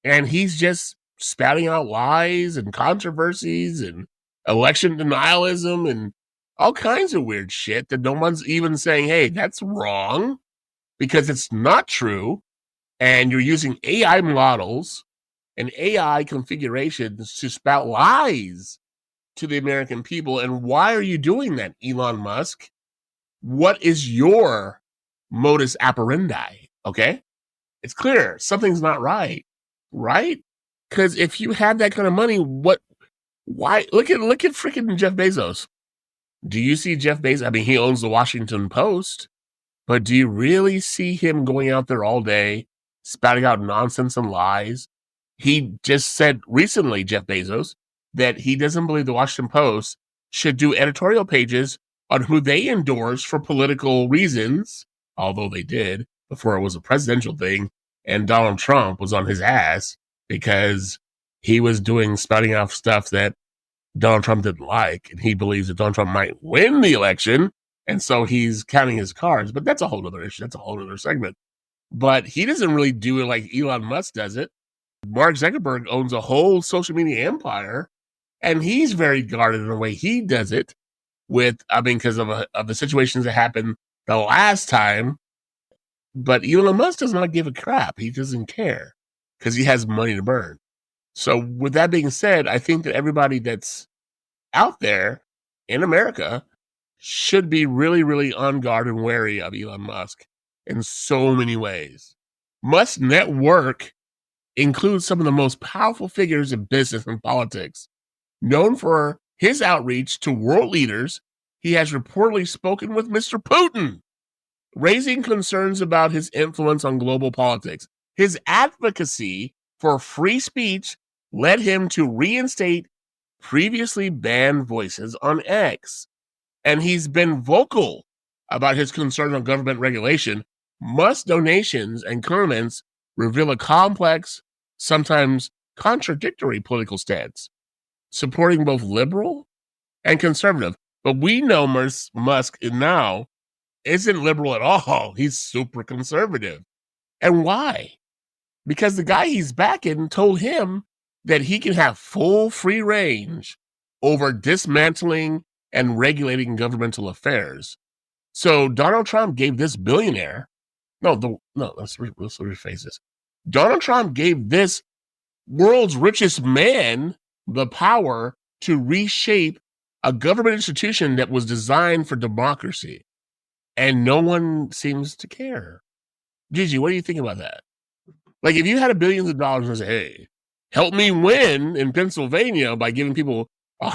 And he's just spouting out lies and controversies and election denialism and all kinds of weird shit that no one's even saying, hey, that's wrong, because it's not true. And you're using AI models and AI configurations to spout lies to the American people. And why are you doing that, Elon Musk? What is your modus operandi? Okay, it's clear something's not right, right? Because if you had that kind of money, why look at freaking Jeff Bezos? Do you see Jeff Bezos? I mean, he owns the Washington Post, but do you really see him going out there all day spouting out nonsense and lies? He just said recently, Jeff Bezos, that he doesn't believe the Washington Post should do editorial pages on who they endorse for political reasons, although they did before it was a presidential thing, and Donald Trump was on his ass because he was spouting out stuff that Donald Trump didn't like, and he believes that Donald Trump might win the election, and so he's counting his cards. But that's a whole other issue. That's a whole other segment. But he doesn't really do it like Elon Musk does it. Mark Zuckerberg owns a whole social media empire, and he's very guarded in the way he does it because of the situations that happened the last time. But Elon Musk does not give a crap. He doesn't care because he has money to burn. So with that being said, I think that everybody that's out there in America should be really, really on guard and wary of Elon Musk in so many ways. Musk's network includes some of the most powerful figures in business and politics. Known for his outreach to world leaders, he has reportedly spoken with Mr. Putin, raising concerns about his influence on global politics. His advocacy for free speech led him to reinstate previously banned voices on X. And he's been vocal about his concern on government regulation. Musk donations and comments reveal a complex, sometimes contradictory political stance, supporting both liberal and conservative. But we know Musk now isn't liberal at all. He's super conservative. And why? Because the guy he's backing told him that he can have full free range over dismantling and regulating governmental affairs. So Donald Trump gave this billionaire, let's rephrase this. Donald Trump gave this world's richest man the power to reshape a government institution that was designed for democracy. And no one seems to care. Gigi, what do you think about that? Like, if you had billions of dollars and say, hey, help me win in Pennsylvania by giving people by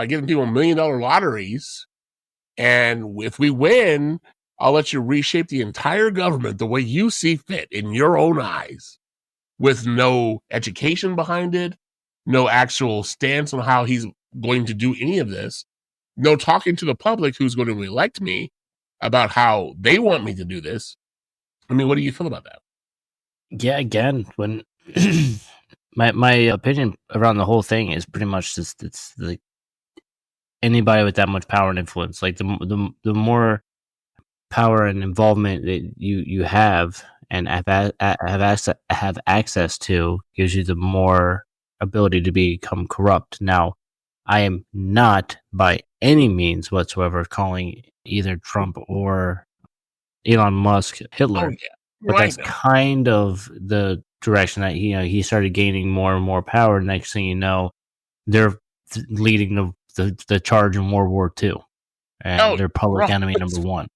giving people $1 million lotteries, and if we win, I'll let you reshape the entire government the way you see fit in your own eyes, with no education behind it, no actual stance on how he's going to do any of this, no talking to the public who's going to elect me about how they want me to do this. I mean, what do you feel about that? Yeah, again, when my opinion around the whole thing is pretty much just it's like anybody with that much power and influence, like the more power and involvement that you have and have access to gives you the more ability to become corrupt. Now, I am not by any means whatsoever calling either Trump or Elon Musk Hitler. Oh, yeah. But that's kind of the direction that he started gaining more and more power. Next thing you know, they're leading the charge in World War II, and they're public enemy number one.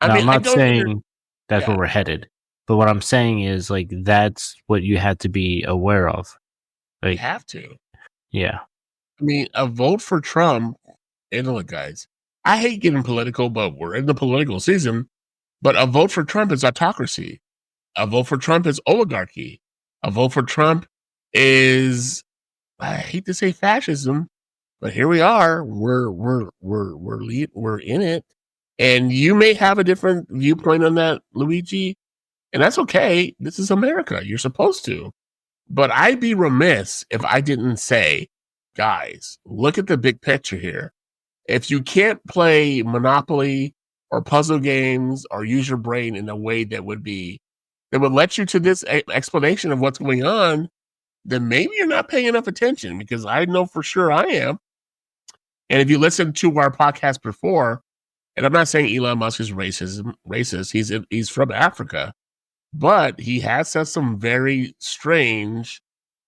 Now, I'm not saying that's where we're headed, but what I'm saying is like that's what you have to be aware of. Like, you have to. Yeah. I mean, a vote for Trump. And look, guys, I hate getting political, but we're in the political season. But a vote for Trump is autocracy. A vote for Trump is oligarchy. A vote for Trump is, I hate to say fascism, but here we are. We're in it, and you may have a different viewpoint on that, Luigi, and that's okay. This is America. You're supposed to. But I'd be remiss if I didn't say, guys, look at the big picture here. If you can't play Monopoly or puzzle games or use your brain in a way that would let you to this explanation of what's going on, then maybe you're not paying enough attention, because I know for sure I am. And if you listen to our podcast before, and I'm not saying Elon Musk is racist, he's from Africa, but he has said some very strange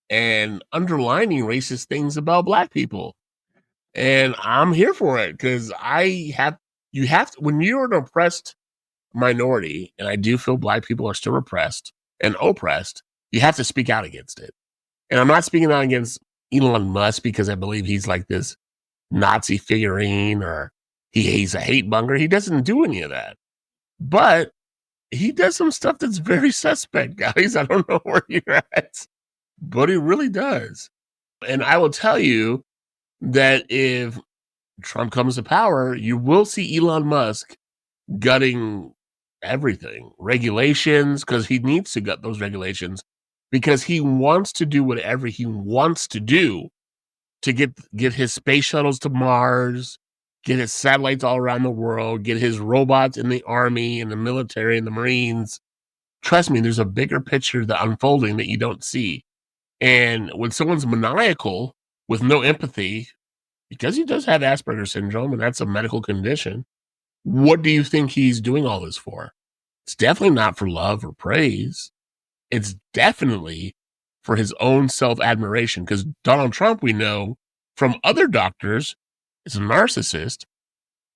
and underlining racist things about Black people. And I'm here for it, because you have to, when you're an oppressed minority, and I do feel Black people are still repressed and oppressed, you have to speak out against it. And I'm not speaking out against Elon Musk because I believe he's like this Nazi figurine or he's a hate monger. He doesn't do any of that. But he does some stuff that's very suspect, guys. I don't know where you're at, but he really does. And I will tell you that if Trump comes to power, you will see Elon Musk gutting everything, regulations, because he needs to gut those regulations, because he wants to do whatever he wants to do to get his space shuttles to Mars, get his satellites all around the world, get his robots in the army and the military and the Marines. trust me, there's a bigger picture that unfolding that you don't see. And when someone's maniacal with no empathy, because he does have Asperger's syndrome, and that's a medical condition, what do you think he's doing all this for? It's definitely not for love or praise. It's definitely for his own self-admiration, because Donald Trump, we know from other doctors, is a narcissist.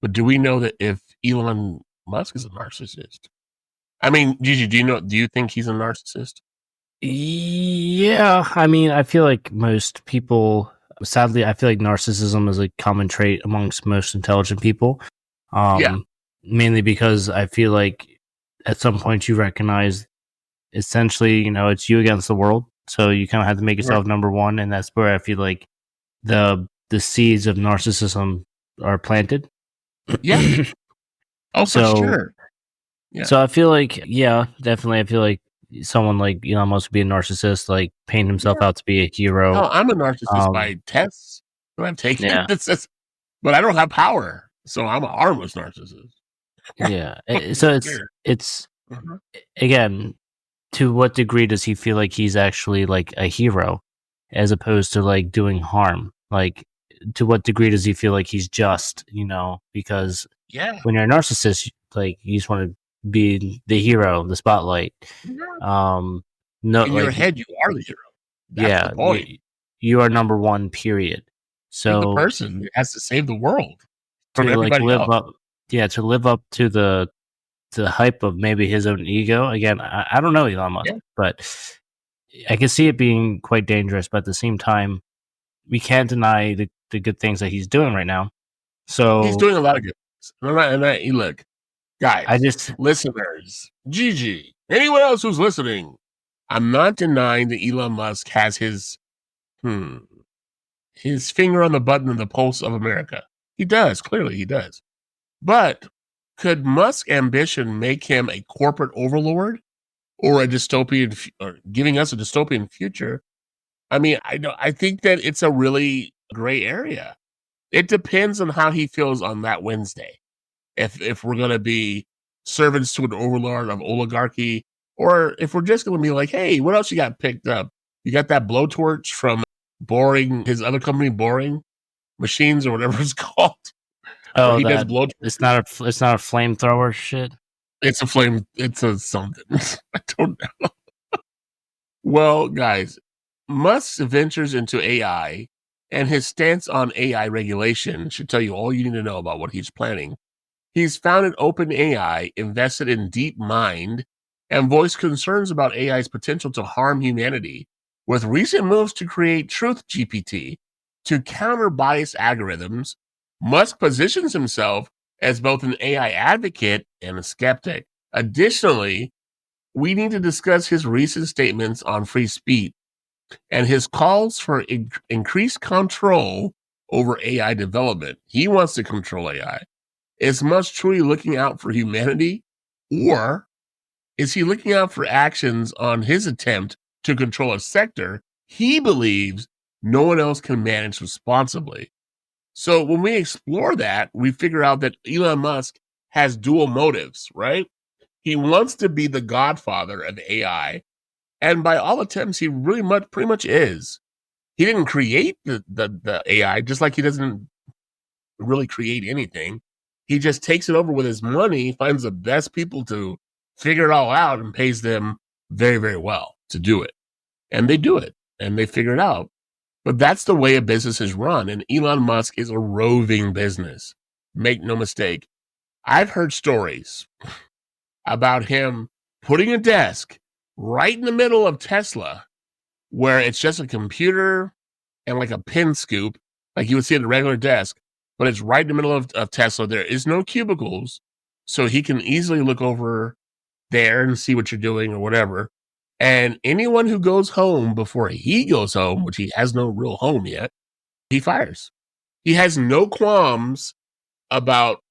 But do we know that if Elon Musk is a narcissist? I mean, Gigi, do you think he's a narcissist? Yeah, I mean, I feel like most people, sadly, I feel like narcissism is a common trait amongst most intelligent people. Yeah. Mainly because I feel like at some point you recognize essentially, it's you against the world. So you kind of have to make yourself number one, and that's where I feel like the seeds of narcissism are planted. Yeah. Oh, for sure. Yeah. So I feel like, yeah, definitely. I feel like someone like Elon Musk would be a narcissist, like paint himself out to be a hero. Oh, I'm a narcissist by tests that I've taken. Yeah. But I don't have power, so I'm a harmless narcissist. Yeah. So it's again, to what degree does he feel like he's actually like a hero as opposed to like doing harm? Like, to what degree does he feel like he's just, because when you're a narcissist, like you just want to be the hero, the spotlight. No, in your head, you are the hero. That's the point. You are number one, period. So you're the person that has to save the world from to everybody live else. up, to live up to the hype of maybe his own ego. Again, I don't know Elon Musk, but I can see it being quite dangerous. But at the same time, we can't deny the good things that he's doing right now. So he's doing a lot of good things. And look, guys, listeners, Gigi, anyone else who's listening, I'm not denying that Elon Musk has his finger on the button of the pulse of America. He does, clearly he does. But could Musk's ambition make him a corporate overlord or a dystopian, or giving us a dystopian future? I mean, I think that it's a really gray area. It depends on how he feels on that Wednesday. If we're going to be servants to an overlord of oligarchy, or if we're just going to be like, hey, what else you got picked up? You got that blowtorch from his other company, Boring Machines, or whatever it's called. Oh, he does blowtorch. It's not a flamethrower shit. It's a flame. It's a something. I don't know. Well, guys, Musk's ventures into AI and his stance on AI regulation should tell you all you need to know about what he's planning. He's founded OpenAI, invested in DeepMind, and voiced concerns about AI's potential to harm humanity, with recent moves to create Truth GPT to counter biased algorithms. Musk positions himself as both an AI advocate and a skeptic. Additionally, we need to discuss his recent statements on free speech and his calls for increased control over AI development. He wants to control AI. Is Musk truly looking out for humanity, or is he looking out for actions on his attempt to control a sector he believes no one else can manage responsibly? So when we explore that, we figure out that Elon Musk has dual motives, right? He wants to be the godfather of AI, and by all attempts, he pretty much is. He didn't create the AI, just like he doesn't really create anything. He just takes it over with his money, finds the best people to figure it all out, and pays them very, very well to do it. And they do it, and they figure it out. But that's the way a business is run, and Elon Musk is a roving business. Make no mistake. I've heard stories about him putting a desk right in the middle of Tesla, where it's just a computer and like a pin scoop, like you would see at a regular desk, but it's right in the middle of Tesla. There is no cubicles, so he can easily look over there and see what you're doing or whatever. And anyone who goes home before he goes home, which he has no real home yet, he fires. He has no qualms about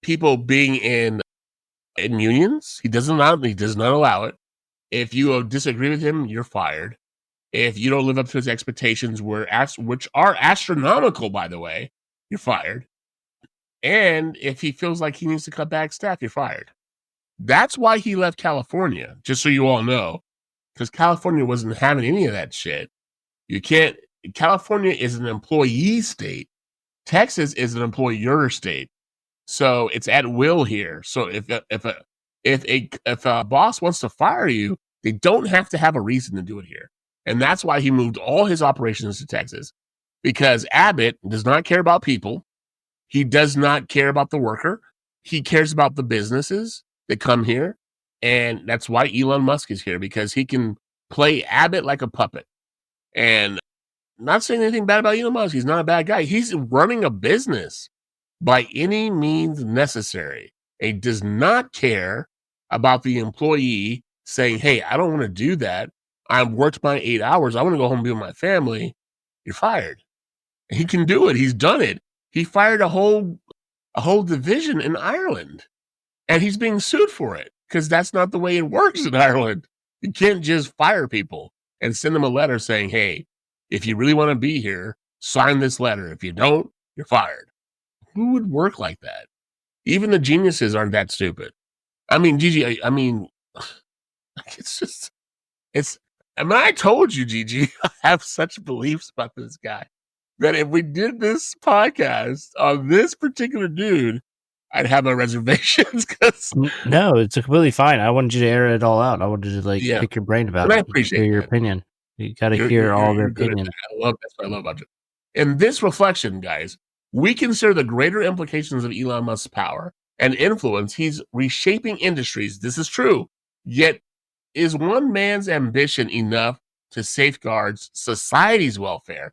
people being in unions. He does not allow it. If you disagree with him, you're fired. If you don't live up to his expectations, which are astronomical, by the way, you're fired. And if he feels like he needs to cut back staff, you're fired. That's why he left California, just so you all know, because California wasn't having any of that shit. You can't. California is an employee state. Texas is an employer state. So it's at will here. So if a boss wants to fire you, they don't have to have a reason to do it here. And that's why he moved all his operations to Texas, because Abbott does not care about people. He does not care about the worker. He cares about the businesses that come here. And that's why Elon Musk is here, because he can play Abbott like a puppet. And not saying anything bad about Elon Musk. He's not a bad guy. He's running a business by any means necessary. He does not care about the employee saying, hey, I don't want to do that. I've worked my 8 hours. I want to go home and be with my family. You're fired. He can do it. He's done it. He fired a whole division in Ireland, and he's being sued for it because that's not the way it works in Ireland. You can't just fire people and send them a letter saying, hey, if you really want to be here, sign this letter. If you don't, you're fired. Who would work like that? Even the geniuses aren't that stupid. I mean, GG, I mean, I told you, GG, I have such beliefs about this guy that if we did this podcast on this particular dude, I'd have my reservations. No, it's completely fine. I wanted you to air it all out. I wanted to pick your brain about it. I appreciate your opinion. You got to hear all their opinions. That's what I love about you. In this reflection, guys, we consider the greater implications of Elon Musk's power and influence. He's reshaping industries. This is true. Yet, is one man's ambition enough to safeguard society's welfare?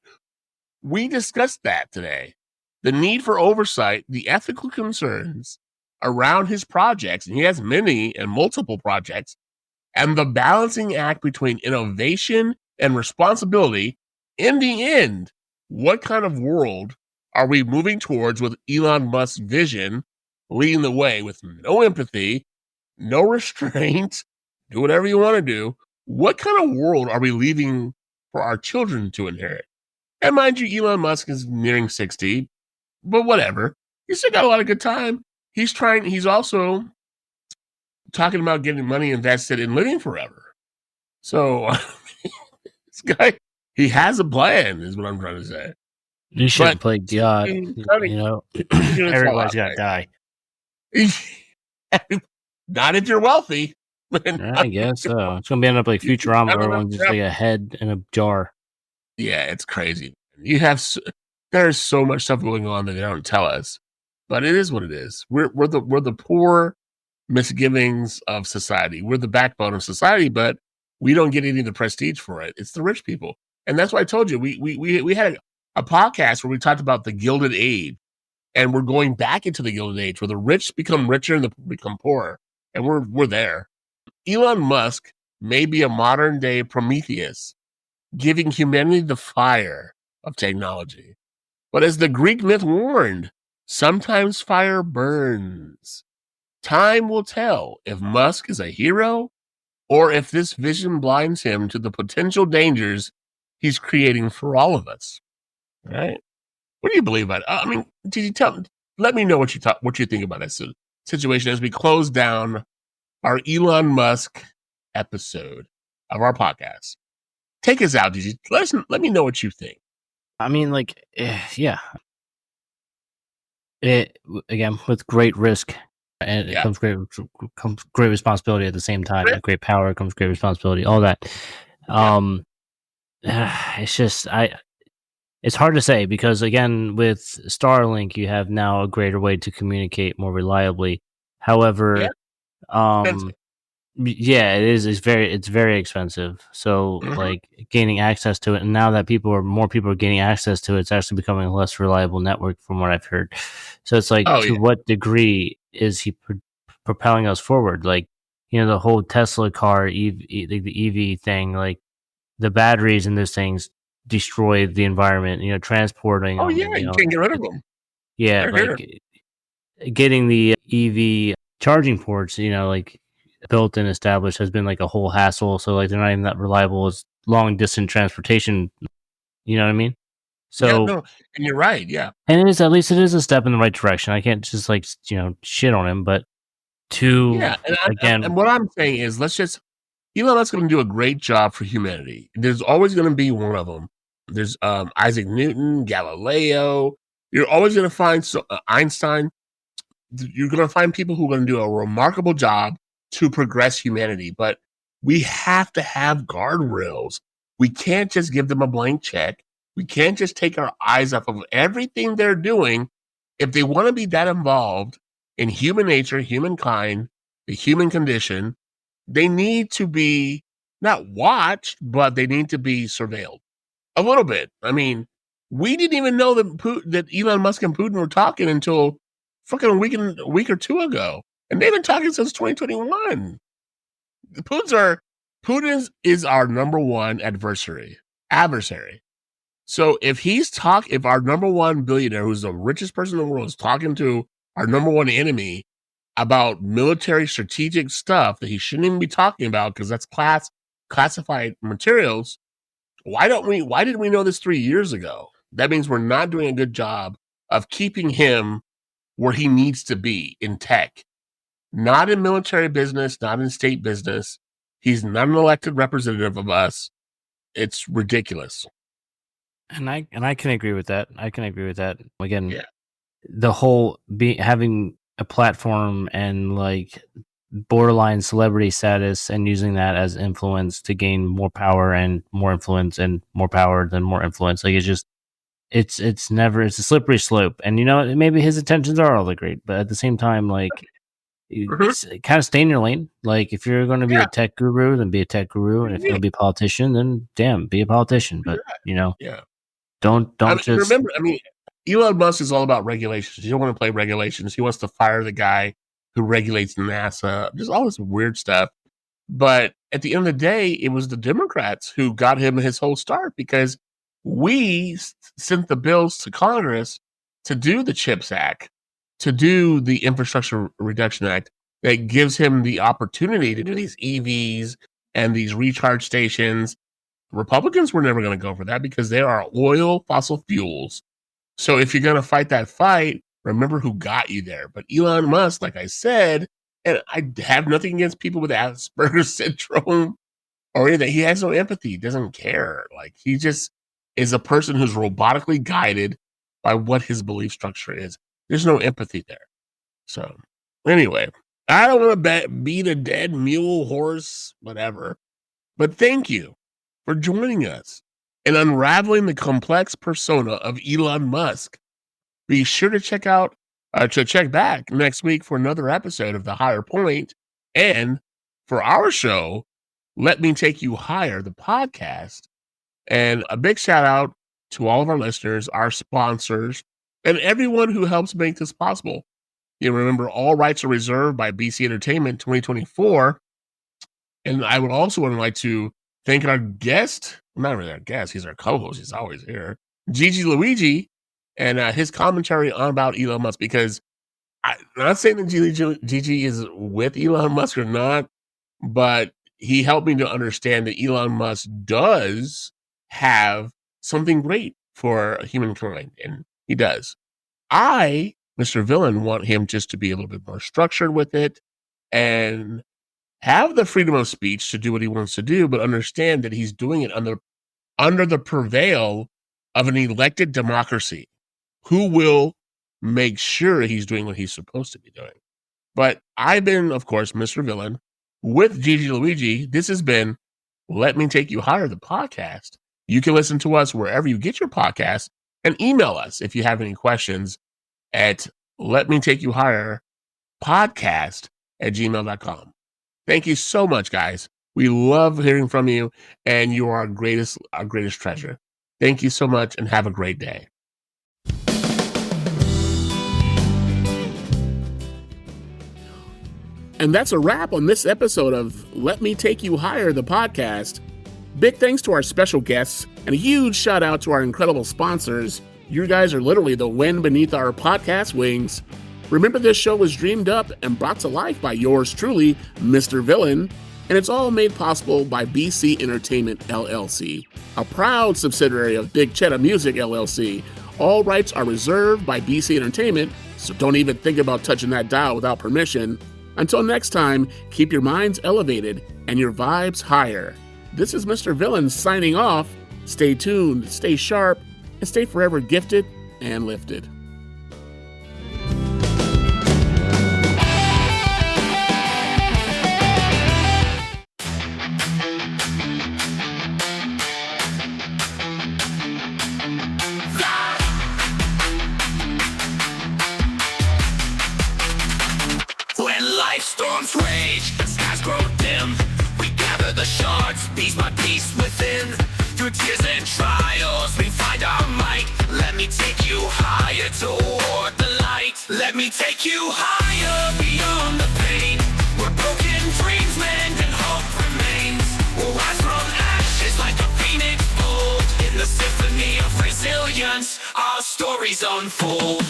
We discussed that today. The need for oversight, the ethical concerns around his projects, and he has many and multiple projects, and the balancing act between innovation and responsibility. In the end, what kind of world are we moving towards with Elon Musk's vision leading the way with no empathy, no restraint, do whatever you want to do? What kind of world are we leaving for our children to inherit? And mind you, Elon Musk is nearing 60, but whatever. He's still got a lot of good time. He's also talking about getting money invested in living forever. So this guy, he has a plan, is what I'm trying to say. You shouldn't play God. Everybody's got to die. Not if you're wealthy. I guess so. It's going to be end up like Futurama, where everyone's just like a head in a jar. Yeah, it's crazy. There's so much stuff going on that they don't tell us, but it is what it is. We're the poor misgivings of society. We're the backbone of society, but we don't get any of the prestige for it. It's the rich people, and that's why I told you we had a podcast where we talked about the Gilded Age, and we're going back into the Gilded Age where the rich become richer and the poor become poorer, and we're there. Elon Musk may be a modern day Prometheus, giving humanity the fire of technology. But as the Greek myth warned, sometimes fire burns. Time will tell if Musk is a hero or if this vision blinds him to the potential dangers he's creating for all of us. Right? What do you believe about it? I mean, let me know what you think about this situation as we close down our Elon Musk episode of our podcast. Take us out, DG. Let me know what you think. I mean, yeah. It again with great risk, and it comes great responsibility at the same time. With great power comes great responsibility. All that. It's just it's hard to say because again, with Starlink, you have now a greater way to communicate more reliably. However, yeah, it is. It's very expensive. So like gaining access to it, and now that more people are gaining access to it, it's actually becoming a less reliable network from what I've heard. So it's like, to what degree is he propelling us forward? Like, the whole Tesla car, the EV thing, like the batteries in those things destroy the environment. Transporting. You can't get rid of them. Yeah, getting the EV charging ports, like built and established has been like a whole hassle. So like they're not even that reliable as long distance transportation. You know what I mean? So and you're right, yeah. And at least it is a step in the right direction. I can't just shit on him, but to and what I'm saying is, Elon Musk's going to do a great job for humanity. There's always going to be one of them. There's Isaac Newton, Galileo. You're always going to find Einstein. You're going to find people who are going to do a remarkable job to progress humanity. But we have to have guardrails. We can't just give them a blank check. We can't just take our eyes off of everything they're doing. If they want to be that involved in human nature, humankind, the human condition, they need to be not watched, but they need to be surveilled a little bit. I mean, we didn't even know that Elon Musk and Putin were talking until fucking a week or two ago, and they've been talking since 2021. Putin is our number one adversary. So if our number one billionaire, who's the richest person in the world, is talking to our number one enemy about military strategic stuff that he shouldn't even be talking about because that's classified materials, why didn't we know this 3 years ago? That means we're not doing a good job of keeping him where he needs to be in tech, not in military business, not in state business. He's not an elected representative of us. It's ridiculous. And I can agree with that. Again, the whole having a platform and like borderline celebrity status and using that as influence to gain more power and more influence and more power than more influence. Like it's a slippery slope. And maybe his intentions are all that great, but at the same time, like kind of stay in your lane. Like if you're going to be a tech guru, then be a tech guru. And if you'll be a politician, then damn, be a politician. But don't remember. I mean, Elon Musk is all about regulations. He don't want to play regulations. He wants to fire the guy who regulates NASA. Just all this weird stuff. But at the end of the day, it was the Democrats who got him his whole start because we sent the bills to Congress to do the CHIPS Act, to do the Infrastructure Reduction Act that gives him the opportunity to do these EVs and these recharge stations. Republicans were never going to go for that because they are oil, fossil fuels. So if you're going to fight that fight, remember who got you there. But Elon Musk, like I said, and I have nothing against people with Asperger's syndrome or anything. He has no empathy. He doesn't care. Like he just is a person who's robotically guided by what his belief structure is. There's no empathy there. So anyway, I don't want to beat a dead mule, horse, whatever. But thank you for joining us in unraveling the complex persona of Elon Musk. Be sure to check back next week for another episode of The Higher Point. And for our show, Let Me Take You Higher, the podcast. And a big shout out to all of our listeners, our sponsors, and everyone who helps make this possible. You remember, all rights are reserved by BC Entertainment 2024. And I would also like to thank our guest, not really our guest, he's our co-host, he's always here, GG Luigi, and his commentary on about Elon Musk, because I'm not saying that GG is with Elon Musk or not, but he helped me to understand that Elon Musk does have something great for humankind, and he does. I, Mr. Villain, want him just to be a little bit more structured with it and have the freedom of speech to do what he wants to do, but understand that he's doing it under the prevail of an elected democracy who will make sure he's doing what he's supposed to be doing. But I've been, of course, Mr. Villain with GG Luigi. This has been Let Me Take You Higher, the podcast. You can listen to us wherever you get your podcast and email us if you have any questions at letmetakeyouhigherpodcast@gmail.com. Thank you so much, guys. We love hearing from you, and you are our greatest treasure. Thank you so much, and have a great day. And that's a wrap on this episode of Let Me Take You Higher, the podcast. Big thanks to our special guests, and a huge shout out to our incredible sponsors. You guys are literally the wind beneath our podcast wings. Remember, this show was dreamed up and brought to life by yours truly, Mr. Villain, and it's all made possible by BC Entertainment LLC, a proud subsidiary of Big Cheddar Music LLC. All rights are reserved by BC Entertainment, so don't even think about touching that dial without permission. Until next time, keep your minds elevated and your vibes higher. This is Mr. Villain signing off. Stay tuned, stay sharp, and stay forever gifted and lifted. When life storms rage and skies grow dim, we gather the shards, piece by piece within. Through tears and trials, we find our might. Let me take you higher toward the light. Let me take you higher beyond the pain. Where broken dreams mend and hope remains. We'll rise from ashes like a phoenix bold. In the symphony of resilience, our stories unfold.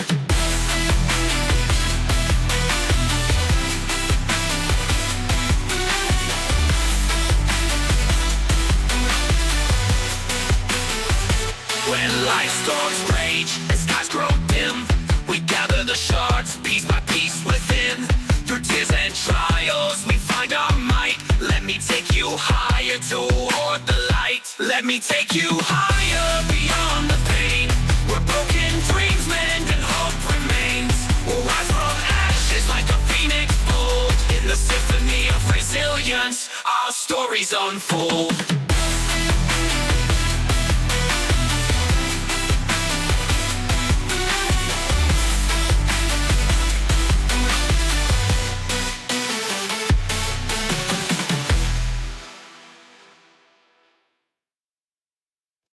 When life storms rage and skies grow dim, we gather the shards, piece by piece within. Through tears and trials, we find our might. Let me take you higher toward the light. Let me take you higher beyond the pain. Where broken dreams mend and hope remains. We'll rise from ashes like a phoenix bold. In the symphony of resilience, our stories unfold.